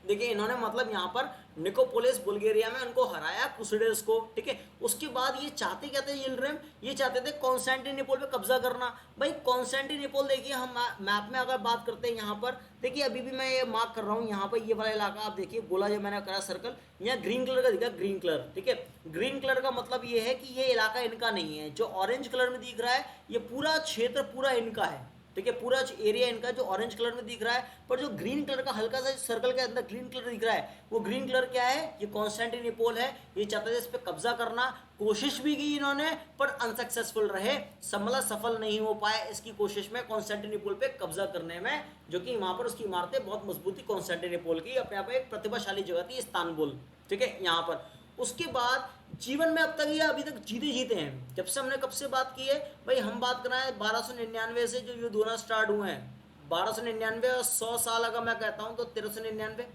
देखिए इन्होंने मतलब यहाँ पर निकोपोलिस बुल्गारिया में उनको हराया क्रूसेडर्स को, ठीक है। उसके बाद ये चाहते क्या थे यिल्दिरिम, ये चाहते थे कॉन्स्टेंटिनोपल पे कब्जा करना। भाई कॉन्स्टेंटिनोपल देखिए, हम मैप में अगर बात करते हैं यहाँ पर, देखिए अभी भी मैं ये मार्क कर रहा हूँ यहाँ पर, ये वाला इलाका आप देखिए, गोला जो मैंने करा सर्कल, यहाँ ग्रीन कलर का दिखा, ग्रीन कलर, ठीक है। ग्रीन कलर का मतलब ये है कि ये इलाका इनका नहीं है। जो ऑरेंज कलर में दिख रहा है ये पूरा क्षेत्र पूरा इनका है, ठीक है, पूरा एरिया इनका जो ऑरेंज कलर में दिख रहा है। पर जो ग्रीन कलर का हल्का सा सर्कल के अंदर ग्रीन कलर दिख रहा है, वो ग्रीन कलर क्या है? ये कॉन्स्टेंटिनोपल है। ये चाहते थे इस पर कब्जा करना, कोशिश भी की इन्होंने पर अनसक्सेसफुल रहे, सफल नहीं हो पाए इसकी कोशिश में कॉन्स्टेंटिनोपल पे कब्जा करने में, जो कि वहां पर उसकी इमारतें बहुत मजबूत थी कॉन्स्टेंटिनोपल की, अपने आप में एक प्रतिभाशाली जगह थी इस्तांबुल, ठीक है, यहाँ पर। उसके बाद जीवन में अब तक ये अभी तक जीते हैं। जब से हमने कब से बात की है भाई, हम बात कर रहे हैं 1299 से जो युद्ध होना स्टार्ट हुए हैं, 1299 और 100 साल अगर मैं कहता हूं तो 1399,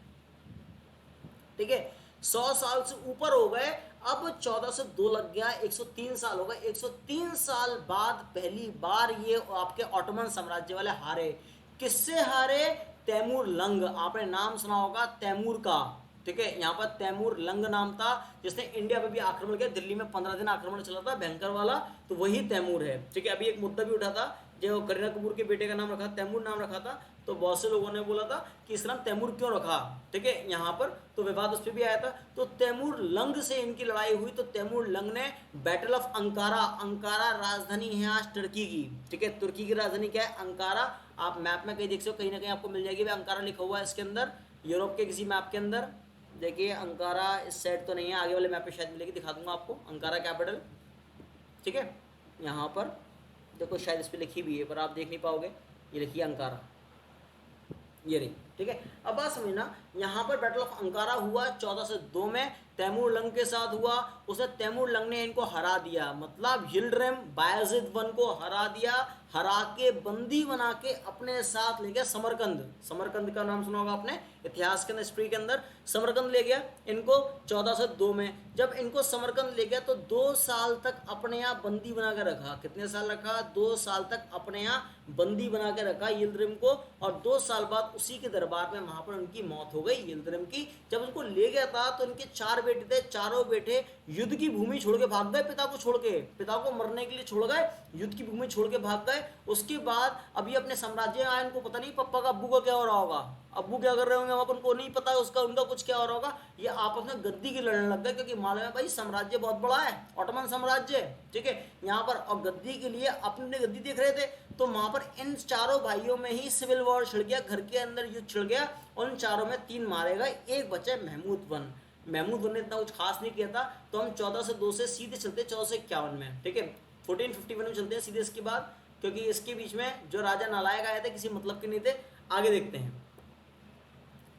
ठीक है, 100 साल से ऊपर हो गए। अब 1402 लग गया, 103 साल हो गए। 103 साल बाद पहली बार ये आपके ऑटोमन साम्राज्य वाले हारे। किससे हारे? तैमूर लंग, आपने नाम सुना होगा तैमूर का, ठीक है। यहाँ पर तैमूर लंग नाम था, जिसने इंडिया पे भी आक्रमण किया, दिल्ली में 15 दिन आक्रमण चला था भयंकर वाला, तो वही तैमूर है, ठीक है। अभी एक मुद्दा भी उठा था, जो करीना कपूर के बेटे का नाम रखा, तैमूर नाम रखा था, तो बहुत से लोगों ने बोला था कि इस नाम तैमूर क्यों रखा, ठीक है, यहाँ पर तो विवाद उस पर भी आया था। तो तैमूर लंग से इनकी लड़ाई हुई, तो तैमूर लंग ने बैटल ऑफ अंकारा, अंकारा राजधानी है आज तुर्की की, ठीक है, तुर्की की राजधानी क्या है? अंकारा। आप मैप में कहीं देख सकते हो, कहीं ना कहीं आपको मिल जाएगी, अंकारा लिखा हुआ है इसके अंदर, यूरोप के किसी मैप के अंदर। देखिए अंकारा इस साइड तो नहीं है, आगे वाले मैप पे शायद मिलेगी, दिखा दूंगा आपको, अंकारा कैपिटल, ठीक है। यहाँ पर देखो शायद इस पर लिखी भी है पर आप देख नहीं पाओगे, ये लिखिए अंकारा, ये रही, ठीक है। अब बात समझना, यहाँ पर बैटल ऑफ अंकारा हुआ 1402 में, तैमूर लंग के साथ हुआ। उसने तैमूर लंग ने इनको हरा दिया, मतलब यिल्ड्रिम बायजीद वन को हरा दिया, हरा के बंदी बना के अपने साथ ले गया समरकंद। समरकंद का नाम सुना होगा आपने इतिहास के अंदर, हिस्ट्री के अंदर। समरकंद ले गया इनको 1402 में। जब इनको समरकंद ले गया तो 2 साल तक अपने यहाँ बंदी बना के रखा। कितने साल रखा? 2 साल तक अपने यहाँ बंदी बना के रखा यिल्ड्रिम को। और 2 साल बाद उसी के दरबार में वहां पर उनकी मौत हो गई यिल्ड्रिम की। जब उनको ले गया था तो इनके 4 बेटे थे, चारों बेटे युद्ध की भूमि छोड़ के भाग गए। पिता को छोड़ के, पिता को मरने के लिए छोड़ गए, युद्ध की भूमि छोड़ के भाग गए। उसके बाद अभी अपने साम्राज्य में आए, उनको पता नहीं पापा का, अब्बू का क्या हो रहा होगा, अब्बू क्या कर रहे होंगे, वहां उनको नहीं पता उसका, उनका कुछ क्या हो रहा होगा। ये आपस में गद्दी की लड़ने लग गए, क्योंकि मालूम है भाई साम्राज्य बहुत बड़ा है, ऑटोमन साम्राज्य, ठीक है। यहाँ पर और गद्दी के लिए अपने गद्दी देख रहे थे, तो वहां पर इन चारों भाइयों में ही सिविल वॉर छिड़ गया, घर के अंदर युद्ध छिड़ गया। उन चारों में 3 मारे गए, एक बचे महमूद वन। महमूद वन ने इतना कुछ खास नहीं किया था। तो हम 1402 से सीधे चलते 1451 में, ठीक है। 1451 में चलते हैं सीधे इसके बाद, क्योंकि इसके बीच में जो राजा नालायक आए थे किसी मतलब के नहीं थे। आगे देखते हैं।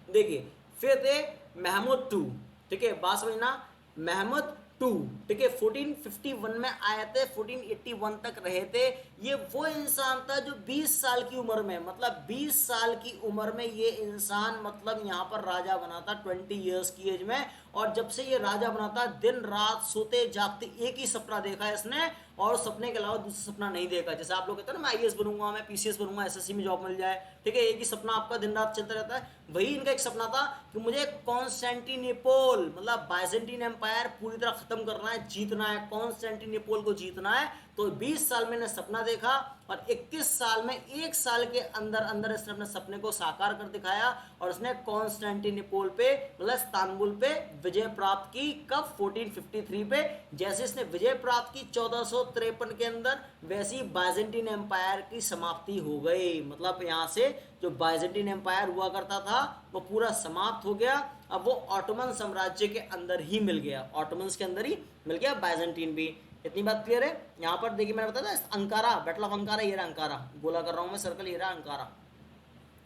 देखिए फिर थे महमूद टू, ठीक है, बात समझना, महमूद टू, ठीक है, 1451 में आए थे, 1481 तक रहे थे। ये वो इंसान था जो 20 साल की उम्र में, मतलब 20 साल की उम्र में ये इंसान मतलब यहाँ पर राजा बना था, 20 ईयर्स की एज में। और जब से ये राजा बना था, दिन रात सोते जागते एक ही सपना देखा है इसने, और सपने के अलावा दूसरा सपना नहीं देखा। जैसे आप लोग कहते हैं ना, मैं आईएएस बनूंगा, मैं पीसीएस बनूंगा, एसएससी में जॉब मिल जाए, ठीक है, एक ही सपना आपका दिन रात चलता रहता है। वही इनका एक सपना था कि मुझे कॉन्स्टेंटिनोपल, मतलब बाइजेंटीन एम्पायर पूरी तरह खत्म करना है, जीतना है, कॉन्स्टेंटिनोपल को जीतना है। तो 20 साल में सपना देखा, और 21 साल में, 1 साल के अंदर अंदर इसने अपने सपने को साकार कर दिखाया, और इसने कॉन्स्टेंटिनोपल पे, मतलब इस्तांबुल पे विजय प्राप्त की। कब? 1453 पे। जैसे इसने विजय प्राप्त की 1453 के अंदर, वैसे ही बाइजेंटीन एम्पायर की समाप्ति हो गई। मतलब यहाँ से जो बाइजेंटीन एम्पायर हुआ करता था वो पूरा समाप्त हो गया। अब वो ऑटोमन साम्राज्य के अंदर ही मिल गया, ऑटोमन्स के अंदर ही मिल गया बाइजेंटीन भी। इतनी बात क्लियर है? यहाँ पर देखिए मैंने बताया था अंकारा, बैटल ऑफ अंकारा, ये रहा अंकारा, गोला कर रहा हूँ मैं सर्कल, ये रहा अंकारा,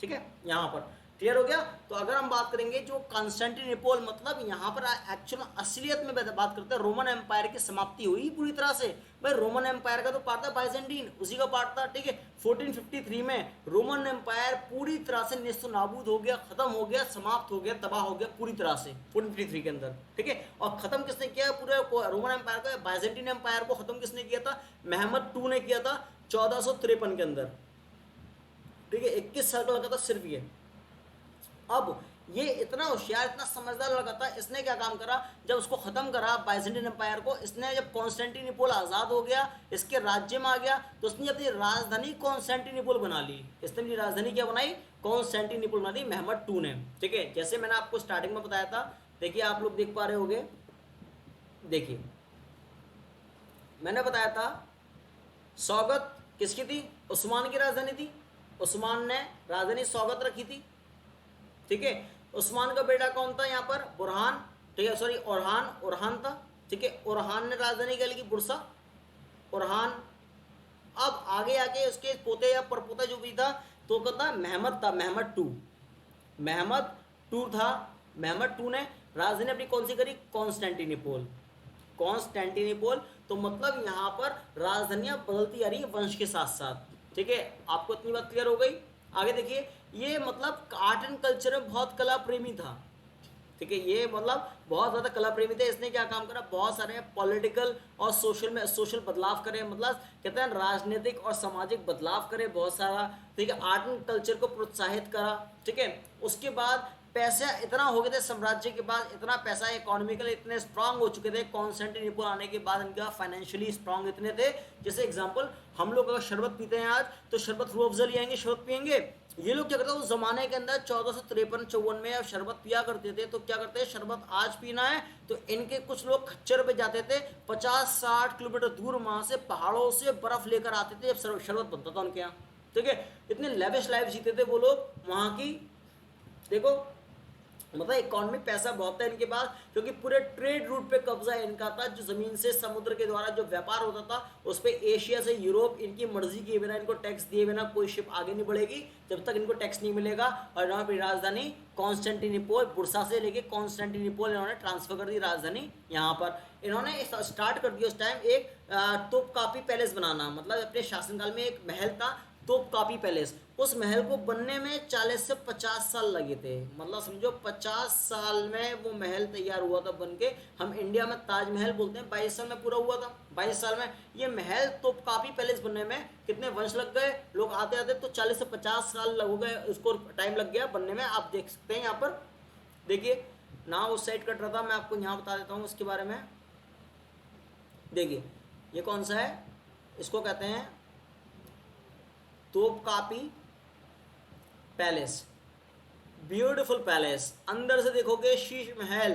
ठीक है। यहाँ पर क्लियर हो गया। तो अगर हम बात करेंगे जो कॉन्स्टेंटिनोपल, मतलब यहाँ पर एक्चुअल असलियत में बात करते हैं, रोमन एम्पायर की समाप्ति हुई पूरी तरह से। भाई रोमन एम्पायर का तो पार्ट था बाइजेंटीन, उसी का पार्ट था, ठीक है। 1453 में रोमन एम्पायर पूरी तरह से नेस्तो नाबूद हो गया, खत्म हो गया, समाप्त हो गया, तबाह हो गया पूरी तरह से 1453 के अंदर, ठीक है। और खत्म किसने किया पूरे रोमन एम्पायर को? बाइजेंटीन एम्पायर को खत्म किसने किया था? महमद टू ने किया था 1453 के अंदर, ठीक है। 21 साल का लगा था सिर्फ ये। अब ये इतना होशियार, इतना समझदार लड़का था, इसने क्या काम करा, जब उसको खत्म करा बाइजेंटीन एम्पायर को, इसने जब कॉन्स्टेंटिनोपल आज़ाद हो गया, इसके राज्य में आ गया, तो उसने अपनी राजधानी कॉन्स्टेंटिनोपल बना ली। इसने अपनी राजधानी क्या बनाई? कॉन्स्टेंटिनोपल बना दी महमद टू ने, ठीक है। जैसे मैंने आपको स्टार्टिंग में बताया था, देखिए आप लोग देख पा रहे होंगे, देखिए मैंने बताया था सौगत किसकी थी? उस्मान की राजधानी थी। उस्मान ने राजधानी सौगत रखी थी, ठीक है। उस्मान का बेटा कौन था यहाँ पर? बुरहान, ठीक है, सॉरी ओरहान, ओरहान था, ठीक है। ओरहान ने राजधानी क्या लिखी? बुरसा, ओरहान। अब आगे आके उसके पोते या परपोता जो भी था, तो कहता महमद था, महमद टू, महमद टू था। महमद टू ने राजधानी अपनी कौन सी करी? Constantinople, Constantinople. तो मतलब यहाँ पर राजधानियां बदलती आ रही है वंश के साथ साथ, ठीक है। आपको इतनी बात क्लियर हो गई? आगे देखिए, ये मतलब आर्ट एंड कल्चर में बहुत कला प्रेमी था, ठीक है। ये मतलब बहुत ज़्यादा कला प्रेमी थे। इसने क्या काम करा? बहुत सारे पॉलिटिकल और सोशल बदलाव करे, मतलब कहते हैं राजनीतिक और सामाजिक बदलाव करे बहुत सारा, ठीक है। आर्ट एंड कल्चर को प्रोत्साहित करा, ठीक है। उसके बाद पैसा इतना हो गए थे साम्राज्य के बाद, इतना पैसा इकोनॉमिकली इतने स्ट्रांग हो चुके थे कॉन्स्टेंटिनोपल आने के बाद, इनका फाइनेंशियली स्ट्रांग इतने थे। जैसे एग्जांपल, हम लोग अगर शरबत पीते हैं आज, तो शरबत रूह अफ़ज़ा ले आएंगे, शरबत पियेंगे। ये लोग क्या करते हैं उस जमाने के अंदर 1453-54 में अब शरबत पिया करते थे, तो क्या करते हैं, शरबत आज पीना है तो इनके कुछ लोग खच्चर पे जाते थे, 50-60 किलोमीटर दूर वहां से पहाड़ों से बर्फ लेकर आते थे, जब शरबत बनता था उनके यहाँ, ठीक है। इतने लेविश लाइफ जीते थे वो लोग वहां की। देखो मतलब इकोनॉमिक पैसा बहुत है इनके पास, क्योंकि पूरे ट्रेड रूट पे कब्जा इनका था, जो जमीन से समुद्र के द्वारा जो व्यापार होता था उस पे एशिया से यूरोप इनकी मर्जी किए बिना, इनको टैक्स दिए बिना कोई शिप आगे नहीं बढ़ेगी जब तक इनको टैक्स नहीं मिलेगा। और यहाँ पे राजधानी कॉन्स्टेंटिनोपल, बुरसा से लेके कॉन्स्टेंटिनोपल इन्होंने ट्रांसफर कर दी राजधानी यहाँ पर। इन्होंने स्टार्ट कर दिया उस टाइम एक तोपकापी पैलेस बनाना, मतलब अपने शासनकाल में एक महल था तोपकापी पैलेस। उस महल को बनने में 40 से 50 साल लगे थे, मतलब समझो 50 साल में वो महल तैयार हुआ था बन के। हम इंडिया में ताजमहल बोलते हैं 22 साल में पूरा हुआ था, 22 साल में ये महल तोपकापी पैलेस बनने में कितने वर्ष लग गए, लोग आते आते तो 40 से 50 साल हो गए, उसको टाइम लग गया बनने में। आप देख सकते हैं यहाँ पर, देखिए ना उस साइड कट रहा था, मैं आपको यहाँ बता देता हूँ उसके बारे में। देखिए ये कौन सा है, इसको कहते हैं तोपकापी पैलेस, ब्यूटीफुल पैलेस। अंदर से देखोगे शीश महल,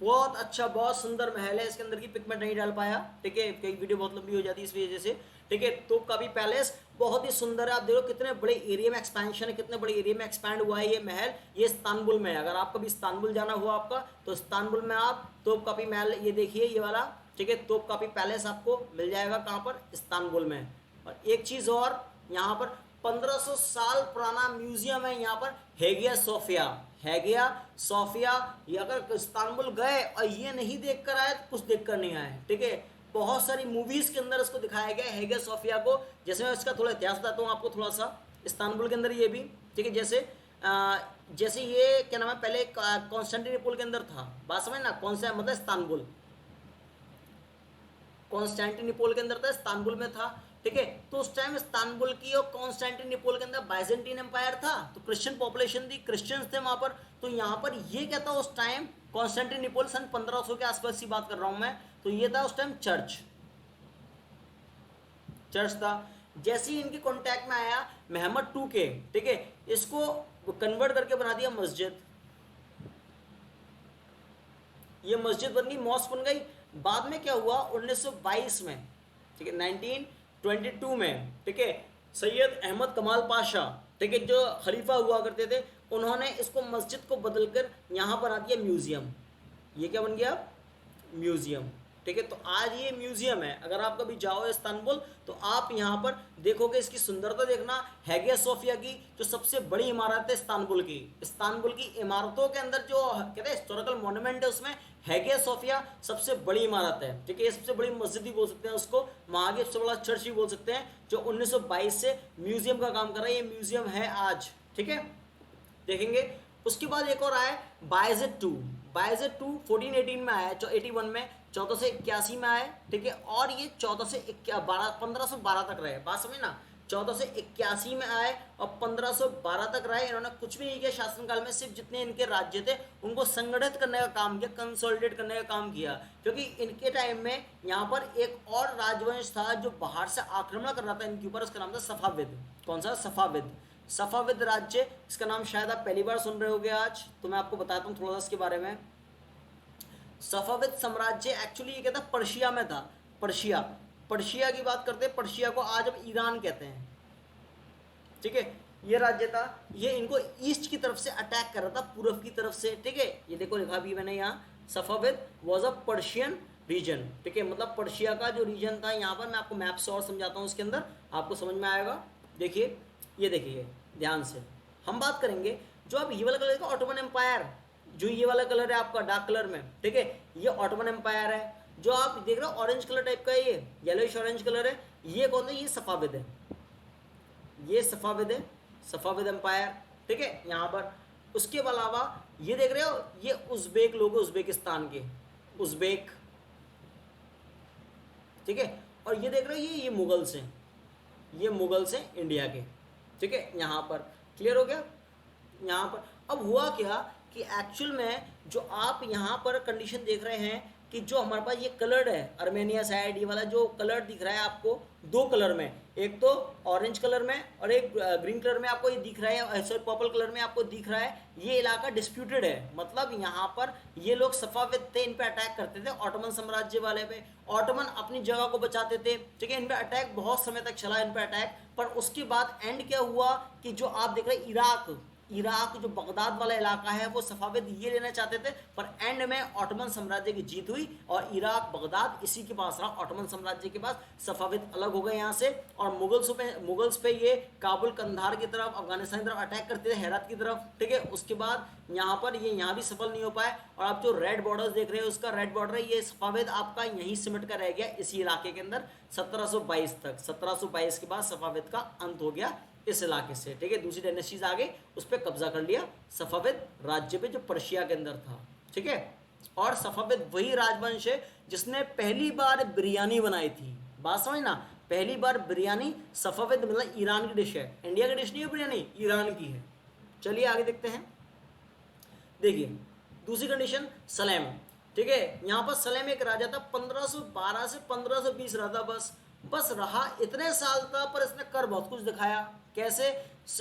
बहुत अच्छा बहुत सुंदर महल है। इसके अंदर की पिक में नहीं डाल पाया, ठीक है, कई वीडियो बहुत लंबी हो जाती है इस वजह से, ठीक है। तोपकापी पैलेस बहुत ही सुंदर है। आप देखो कितने बड़े एरिया में एक्सपेंशन है, कितने बड़े एरिया में एक्सपैंड हुआ है ये महल। ये इस्तांबुल में है, अगर आप कभी इस्तांबुल जाना हुआ आपका तो इस्तांबुल में आप तोपकापी महल ये देखिए, ये वाला, ठीक है, तोपकापी पैलेस आपको मिल जाएगा। कहाँ पर, इस्तांबुल में। और एक चीज़ और, यहाँ पर 1500 साल पुराना म्यूजियम है यहाँ पर, हेगिया सोफिया। हेगिया सोफिया, ये अगर इस्तांबुल गए और ये नहीं देख कर आए तो कुछ देख कर नहीं आए, ठीक है। बहुत सारी मूवीज के अंदर इसको दिखाया गया है हेगिया सोफिया को। जैसे मैं इसका थोड़ा इतिहास बताता हूँ आपको थोड़ा सा, इस्तांबुल के अंदर ये भी, ठीक है। जैसे ये क्या नाम है, पहले कॉन्स्टेंटिनोपल के अंदर था, बात समझ ना, कौन सा मतलब इस्तांबुल, कॉन्स्टेंटिनोपल के अंदर था, इस्तांबुल में था, ठीक है। तो उस टाइम इस्तांबुल की और कॉन्स्टेंटिनोपल के अंदर बाइजेंटीन एम्पायर था, तो क्रिश्चियन पॉपुलेशन थी, क्रिश्चियंस थे वहां पर। तो यहाँ पर ये क्या था उस टाइम, कॉन्स्टेंटिनोपल सन 1500 के आसपास की बात कर रहा हूं मैं, तो ये था उस टाइम चर्च, चर्च था। जैसे ही इनके कॉन्टैक्ट में आया मोहम्मद टू के, ठीक है, इसको कन्वर्ट करके बना दिया मस्जिद। ये मस्जिद बन गई, मॉस्क बन गई। बाद में क्या हुआ 1922 में, ठीक है, 1922 में, ठीक है, सैयद अहमद कमाल पाशा, ठीक है, जो खलीफा हुआ करते थे, उन्होंने इसको मस्जिद को बदलकर यहाँ बना दिया म्यूजियम। ये क्या बन गया, म्यूजियम, ठीक है। तो आज ये म्यूजियम है। अगर आप कभी जाओ इस्तांबुल तो आप यहाँ पर देखोगे, इसकी सुंदरता देखना। हैगिया सोफिया की जो सबसे बड़ी इमारत है इस्तांबुल की इमारतों के अंदर जो कहते हैं हिस्टोरिकल मॉन्यूमेंट है, उसमें हैगिया सोफिया सबसे बड़ी इमारत है, ठीक है। ये सबसे बड़ी मस्जिद भी बोल सकते हैं उसको, वहाँ की सबसे बड़ा चर्च भी बोल सकते हैं, जो 1922 से म्यूजियम का काम कर रहा है। ये म्यूजियम है आज, ठीक है, देखेंगे। उसके बाद एक और आया बायजेद टू। बायजेद टू 1418 में आया, 81 में, 14 से 81 में आए, ठीक है। और ये 14 से 1512 तक रहे, बात समझे ना, 14 से 81 में आए और 1512 तक रहे। इन्होंने कुछ भी नहीं किया शासनकाल में, सिर्फ जितने इनके राज्य थे उनको संगठित करने का काम किया, कंसोलिडेट करने का काम किया। क्योंकि इनके टाइम में यहाँ पर एक और राजवंश था जो बाहर से आक्रमण कर रहा था इनके ऊपर, उसका नाम था सफाविद। कौन सा, सफाविद, सफाविद राज्य। इसका नाम शायद आप पहली बार सुन रहे होगे आज, तो मैं आपको बताता हूँ थोड़ा सा इसके बारे में। सफाविद साम्राज्य एक्चुअली ये कहता पर्शिया में था, पर्शिया की बात करते हैं। पर्शिया को आज अब ईरान कहते हैं, ठीक है। ये राज्य था, ये इनको ईस्ट की तरफ से अटैक कर रहा था, पूर्व की तरफ से, ठीक है। ये देखो लिखा भी मैंने यहाँ, Safavid was a Persian region, ठीक है, मतलब पर्शिया का जो रीजन था। यहाँ पर मैं आपको मैप से और समझाता हूँ, उसके अंदर आपको समझ में आएगा। देखिए, ये देखिए ध्यान से, हम बात करेंगे जो अब ये वाला कलर का ऑटोमन एम्पायर, जो ये वाला कलर है आपका डार्क कलर में, ठीक है, ये ऑटोमन एम्पायर है। जो आप देख रहे हो ऑरेंज कलर टाइप का है, ये येलोइश ऑरेंज कलर है, ये कौन है, ये सफाविद है, ये सफाविद है, सफाविद एम्पायर, ठीक है। यहाँ पर उसके अलावा ये देख रहे हो, ये उज्बेक लोग, उज्बेकिस्तान के उज्बेक, ठीक है। और ये देख रहे हो, ये मुगल्स हैं, ये मुगल्स हैं इंडिया के, ठीक है। यहाँ पर क्लियर हो गया। यहाँ पर अब हुआ क्या कि एक्चुअल में जो आप यहाँ पर कंडीशन देख रहे हैं कि जो हमारे पास ये कलर्ड है आर्मेनिया साइड, ये वाला जो कलर दिख रहा है आपको दो कलर में, एक तो ऑरेंज कलर में और एक ग्रीन कलर में आपको ये दिख रहा है, सॉरी पर्पल कलर में आपको दिख रहा है। ये इलाका डिस्प्यूटेड है, मतलब यहाँ पर ये लोग सफाविद थे, इन पे अटैक करते थे ऑटोमन साम्राज्य वाले पे। ऑटोमन अपनी जगह को बचाते थे, ठीक है। इन पे अटैक बहुत समय तक चला, इन पे अटैक, पर उसके बाद एंड क्या हुआ कि जो आप देख रहे हैं इराक, इराक जो बगदाद वाला इलाका है वो सफाविद ये लेना चाहते थे, पर एंड में ऑटोमन साम्राज्य की जीत हुई और इराक बगदाद इसी के पास रहा, ऑटोमन साम्राज्य के पास। सफाविद अलग हो गए यहाँ से और मुगल्स पे ये काबुल, कंधार की तरफ, अफगानिस्तान की तरफ अटैक करते थे, हेरात की तरफ, ठीक है। उसके बाद यहाँ पर ये यहाँ भी सफल नहीं हो पाए और आप जो रेड बॉर्डर्स देख रहे हैं उसका रेड बॉर्डर है, ये सफाविद आपका यहीं सिमट कर रह गया इसी इलाके के अंदर 1722 तक। 1722 के बाद सफाविद का अंत हो गया इस इलाके से, ठीक है। दूसरी डायनेस्टीज आगे उस पर कब्जा कर लिया सफाविद राज्य पे जो पर्शिया के अंदर था, ठीक है। और सफाविद वही राजवंश है जिसने पहली बार बिरयानी बनाई थी। बात समझना, पहली बार बिरयानी सफाविद मतलब ईरान की डिश है, इंडिया की डिश नहीं है बिरयानी, ईरान की है। चलिए आगे देखते हैं। देखिए दूसरी कंडीशन सलेम, ठीक है। यहाँ पर सलेम एक राजा था, 1512 से 1520 रहा था, बस रहा इतने साल था, पर इसने कर बहुत कुछ दिखाया। कैसे?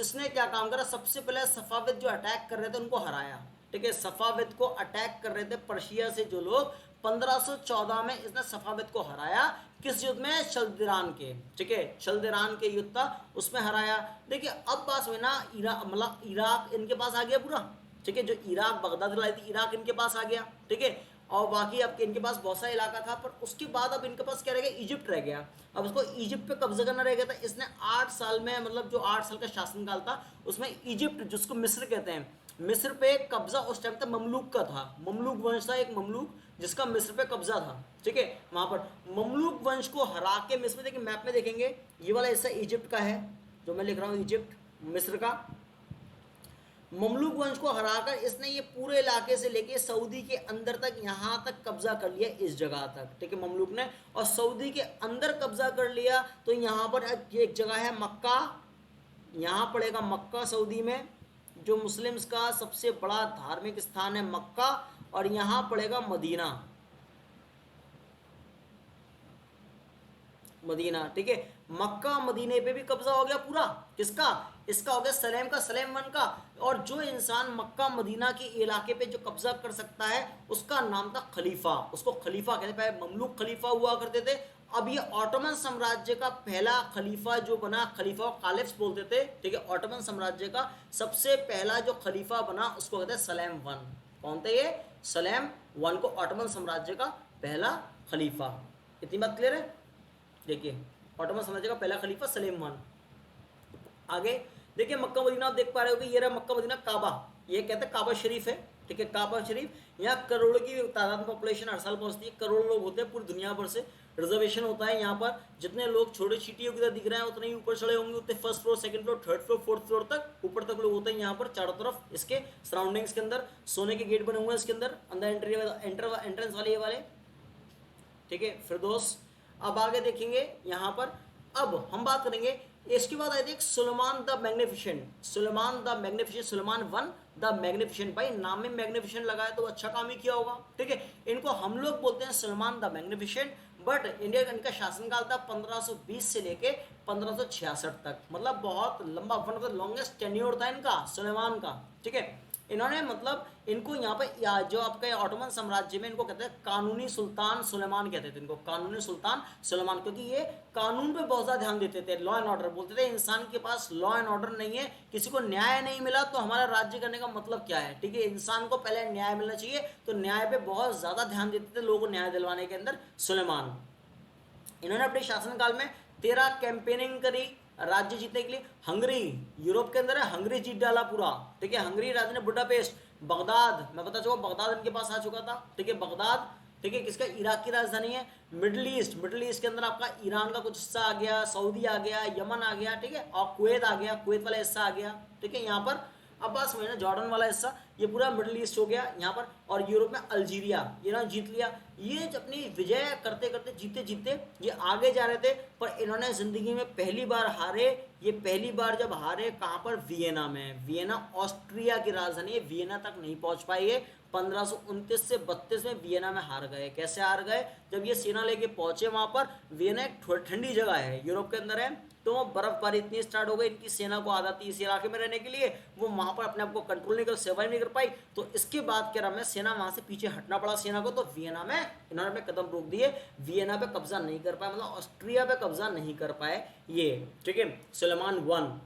इसने क्या काम करा? सबसे पहले सफाविद जो अटैक कर रहे थे उनको हराया, ठीक है। सफाविद को अटैक कर रहे थे पर्शिया से जो लोग, 1514 में इसने सफाविद को हराया। किस युद्ध में? शल्दिरान के, ठीक है। शल्दिरान के युद्ध था उसमें हराया। देखिए अब बात हुई ना, मतलब इराक इनके पास आ गया पूरा, ठीक है। जो इराक बगदाद लाई थी, इराक इनके पास आ गया, ठीक है। और बाकी अब इनके पास बहुत सारा इलाका था, पर उसके बाद अब इनके पास क्या रह गया? इजिप्ट रह गया। अब उसको इजिप्ट पे कब्जा करना रह गया था। इसने 8 साल में, मतलब जो 8 साल का शासनकाल था उसमें इजिप्ट, जिसको मिस्र कहते हैं, मिस्र पे कब्जा उस टाइम तक ममलूक का था। ममलूक वंश था, एक ममलूक जिसका मिस्र पे कब्जा था, ठीक है। वहां पर ममलूक वंश को हरा के मिस्र में, देखिए मैप में देखेंगे ये वाला हिस्सा इजिप्ट का है जो मैं लिख रहा हूँ, इजिप्ट मिस्र का। ममलूक वंश को हराकर इसने ये पूरे इलाके से लेके सऊदी के अंदर तक, यहाँ तक कब्जा कर लिया, इस जगह तक, ठीक है, ममलूक ने। और सऊदी के अंदर कब्जा कर लिया तो यहाँ पर एक जगह है मक्का, यहाँ पड़ेगा मक्का सऊदी में, जो मुस्लिम्स का सबसे बड़ा धार्मिक स्थान है मक्का। और यहाँ पड़ेगा मदीना, मदीना, ठीक है। मक्का मदीने पे भी कब्जा हो गया पूरा, किसका? इसका हो गया सलेम का, सलेम वन का। और जो इंसान मक्का मदीना के इलाके पे जो कब्जा कर सकता है उसका नाम था खलीफा, उसको खलीफा कहते। पहले ममलूक खलीफा हुआ करते थे, अब ये ऑटोमन साम्राज्य का पहला खलीफा जो बना, खलीफा कालिफ्स बोलते थे, ठीक है। ऑटोमन साम्राज्य का सबसे पहला जो खलीफा बना उसको कहते हैं सलेम वन। कौन थे ये? सलेम वन को ऑटोमन साम्राज्य का पहला खलीफा। इतनी बात क्लियर है? देखिए ऑटोमन साम्राज्य का पहला खलीफा सलेम वन। आगे देखिए मक्का मदीना, आप देख पा रहे हो कि ये रहा मक्का मदीना, काबा, ये कहते हैं काबा शरीफ है, ठीक है। काबा शरीफ, यहाँ करोड़ों की तादाद में पॉपुलेशन हर साल पहुंचती है, करोड़ों लोग होते हैं पूरी दुनिया भर से। रिजर्वेशन होता है यहाँ पर, जितने लोग छोटे चीटियों की तरह दिख रहे हैं उतने ही ऊपर चढ़े होंगे, उतने first floor, second floor, third floor, fourth floor तक ऊपर तक लोग होते हैं यहाँ पर। चारों तरफ इसके सराउंडिंग्स के अंदर सोने के गेट बने हुए हैं, इसके अंदर अंदर एंट्रेंस वाले ये वाले, ठीक है, फिरदौस। अब आगे देखेंगे यहाँ पर, अब हम बात करेंगे इसके बाद I think Suleiman the Magnificent, Suleiman the Magnificent, Suleiman one the Magnificent. भाई नाम में मैग्निफिसेंट लगा है तो अच्छा काम ही किया होगा, ठीक है। इनको हम लोग बोलते हैं Suleiman the Magnificent, but India का इनका शासनकाल था 1520 से लेके 1566 तक, मतलब बहुत लंबा, one of the longest tenure था इनका, सुलेमान का, ठीक है। इन्होंने मतलब इनको यहाँ पे जो आपके ऑटोमन साम्राज्य में इनको कहते हैं कानूनी सुल्तान सुलेमान कहते थे इनको, कानूनी सुल्तान सुलेमान, क्योंकि ये कानून पे बहुत ज़्यादा ध्यान देते थे, लॉ एंड ऑर्डर। बोलते थे इंसान के पास लॉ एंड ऑर्डर नहीं है, किसी को न्याय नहीं मिला तो हमारा राज्य करने का मतलब क्या है, ठीक है। इंसान को पहले न्याय मिलना चाहिए, तो न्याय पे बहुत ज़्यादा ध्यान देते थे लोगों को न्याय दिलवाने के अंदर सुलेमान। इन्होंने अपने शासनकाल में 13 कैंपेनिंग करी राज्य जीतने के लिए। हंगरी यूरोप के अंदर है, हंगरी जीत डाला पूरा, ठीक है। हंगरी राज्य ने बुडापेस्ट, बगदाद, मैं बता चुका बगदाद इनके पास आ चुका था, ठीक है, बगदाद, ठीक है, किसका? इराक की राजधानी है। मिडिल ईस्ट, मिडिल ईस्ट के अंदर आपका ईरान का कुछ हिस्सा आ गया, सऊदी आ गया, यमन आ गया, ठीक है, और कुवैत आ गया, कुवैत वाला हिस्सा आ गया, ठीक है। यहाँ पर अब बात समझ ना, जॉर्डन वाला हिस्सा, ये पूरा मिडिल ईस्ट हो गया यहाँ पर। और यूरोप में अल्जीरिया, ये ना जीत लिया। ये अपनी विजय करते करते जीते जीते ये आगे जा रहे थे, पर इन्होंने जिंदगी में पहली बार हारे। ये पहली बार जब हारे कहाँ पर? वियना में। वियना ऑस्ट्रिया की राजधानी है, वियना तक नहीं पहुंच पाई है। 1529 से 32 में वियना में हार गए। कैसे हार गए? जब ये सेना लेके पहुंचे वहां पर, वियना एक ठंडी जगह है, यूरोप के अंदर है, तो वो बर्फबारी इतनी स्टार्ट हो गई, इनकी सेना को आदत थी इस इलाके में रहने के लिए, वो वहां पर अपने आप को कंट्रोल नहीं कर, सर्वाइव नहीं कर पाई। तो इसके बाद क्या रहा, सेना वहां से पीछे हटना पड़ा सेना को, तो वियना में इन्होंने अपने कदम रोक दिए, वियना पे कब्जा नहीं कर पाए, मतलब ऑस्ट्रिया पे कब्जा नहीं कर पाए ये, ठीक है, सुलेमान वन।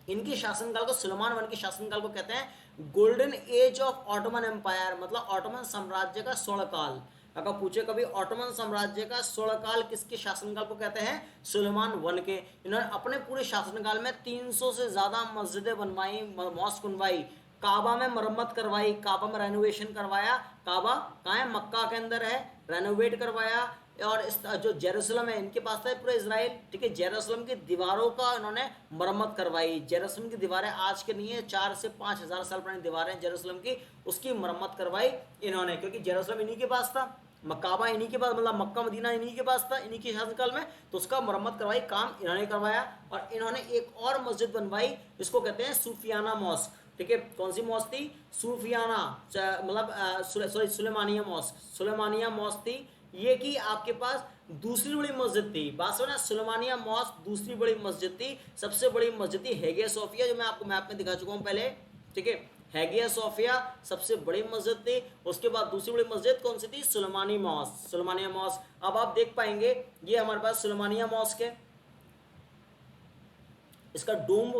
इनके शासनकाल को, सुलेमान वन के शासनकाल को कहते हैं golden age of Ottoman Empire, मतलब ऑटोमन साम्राज्य का स्वर्ण काल। अगर पूछे कभी ऑटोमन साम्राज्य का स्वर्ण काल किसके शासनकाल को कहते हैं, सुलेमान वन के। इन्होंने अपने पूरे शासनकाल में 300 से ज्यादा मस्जिदें बनवाई, मॉस्क बनवाई, काबा में मरम्मत करवाई, काबा में रेनोवेशन करवाया। काबा कहाँ है, मक्का के अंदर है, रेनोवेट करवाया। और इस जो जेरूसलम है इनके पास था पूरा इजराइल, ठीक है, जेरूसलम की दीवारों का इन्होंने मरम्मत करवाई। जेरूसलम की दीवारें आज के नहीं है, 4 से 5 हजार साल पुरानी दीवारें जेरूसलम की, उसकी मरम्मत करवाई इन्होंने, क्योंकि जेरूसलम इन्हीं के पास था, मकाबा इन्हीं के पास, मतलब मक्का मदीना इन्हीं के पास था, इन्हीं के शासनकाल में, तो उसका मरम्मत करवाई, काम इन्होंने करवाया। और इन्होंने एक और मस्जिद बनवाई, इसको कहते हैं सूफियाना मॉस्क, ठीक है। कौन सी मॉस्क थी, सूफियाना, मतलब sorry Suleymaniye mosque, Suleymaniye mosque थी ये, कि आपके पास दूसरी बड़ी मस्जिद थी, बात सुना, सुलेमानिया मॉस्क दूसरी बड़ी मस्जिद थी। सबसे बड़ी मस्जिद थी हेगिया सोफिया, जो मैं आपको मैप में दिखा चुका हूं पहले, ठीक है, हैगिया सोफिया सबसे बड़ी मस्जिद थी। उसके बाद दूसरी बड़ी मस्जिद कौन सी थी, सुलेमानी मॉस्क, सुलेमानिया मॉस्क। अब आप देख पाएंगे ये हमारे पास सुलेमानिया मॉस्क है, इसका डोम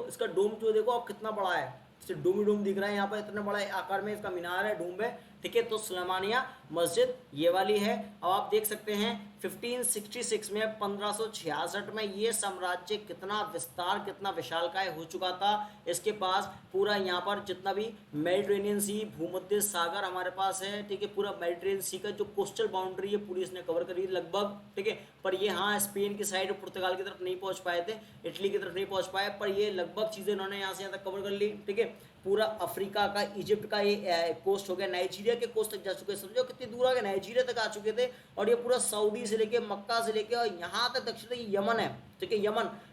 जो देखो आप कितना बड़ा है, डूम डूम दिख रहा है यहाँ पर, इतने बड़ा आकार में इसका मीनार है, डूम है, ठीक है। तो सुलेमानिया मस्जिद ये वाली है। अब आप देख सकते हैं 1566 में, 1566 में ये साम्राज्य कितना विस्तार, कितना विशालकाय हो चुका था। इसके पास पूरा यहाँ पर जितना भी मेडिटेरेनियन सी, भूमध्य सागर हमारे पास है, ठीक है, पूरा मेडिटेरेनियन सी का जो कोस्टल बाउंड्री है पूरी इसने कवर करी लगभग, ठीक है। पर ये हाँ स्पेन की साइड, पुर्तगाल की तरफ नहीं पहुंच पाए थे, इटली की तरफ नहीं पहुंच पाए, पर ये लगभग चीजें इन्होंने यहाँ से यहाँ तक कवर कर ली, ठीक है। पूरा अफ्रीका का, इजिप्ट का ये कोस्ट हो गया, नाइजीरिया के कोस्ट तक जा चुके, समझो कितनी दूर आ गए, नाइजीरिया तक आ चुके थे। और ये पूरा सऊदी से लेके, मक्का से लेके, और यहाँ तक दक्षिण तक यमन है, ठीक है,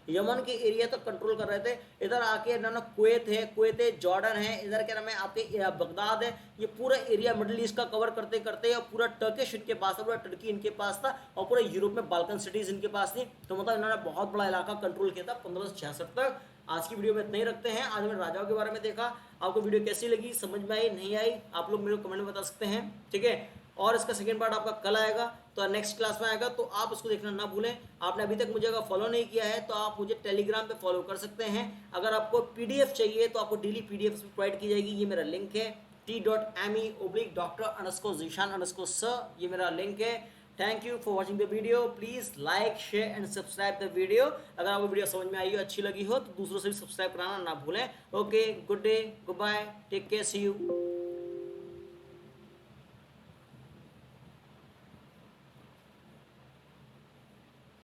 यमन के एरिया तक कंट्रोल कर रहे थे। इधर आके इन्होंने कुवैत है, जॉर्डन है, इधर क्या नाम है आपके बगदाद है, ये पूरा एरिया मिडिल ईस्ट का कवर करते करते, और पूरा टर्किश इनके पास था, पूरा टर्की इनके पास था, और पूरा यूरोप में बाल्कन सिटीज इनके पास थी। तो मतलब इन्होंने बहुत बड़ा इलाका कंट्रोल किया था 1566 तक। आज की वीडियो में इतना ही रखते हैं। आज मैंने राजाओं के बारे में देखा, आपको वीडियो कैसी लगी, समझ में आई नहीं आई, आप लोग मेरे को कमेंट में बता सकते हैं, ठीक है। और इसका सेकंड पार्ट आपका कल आएगा, तो नेक्स्ट क्लास में आएगा, तो आप उसको देखना ना भूलें। आपने अभी तक मुझे अगर फॉलो नहीं किया है तो आप मुझे टेलीग्राम पे फॉलो कर सकते हैं। अगर आपको पीडीएफ चाहिए तो आपको डेली पीडीएफ प्रोवाइड की जाएगी, ये मेरा लिंक है t.me/dr_zishan_sir, ये मेरा लिंक है। Thank you for watching the video, please like share and subscribe the video. अगर आपको वीडियो समझ में आई हो, अच्छी लगी हो, तो दूसरों से भी सब्सक्राइब कराना ना भूलें। Okay, good day, goodbye, take care, see you.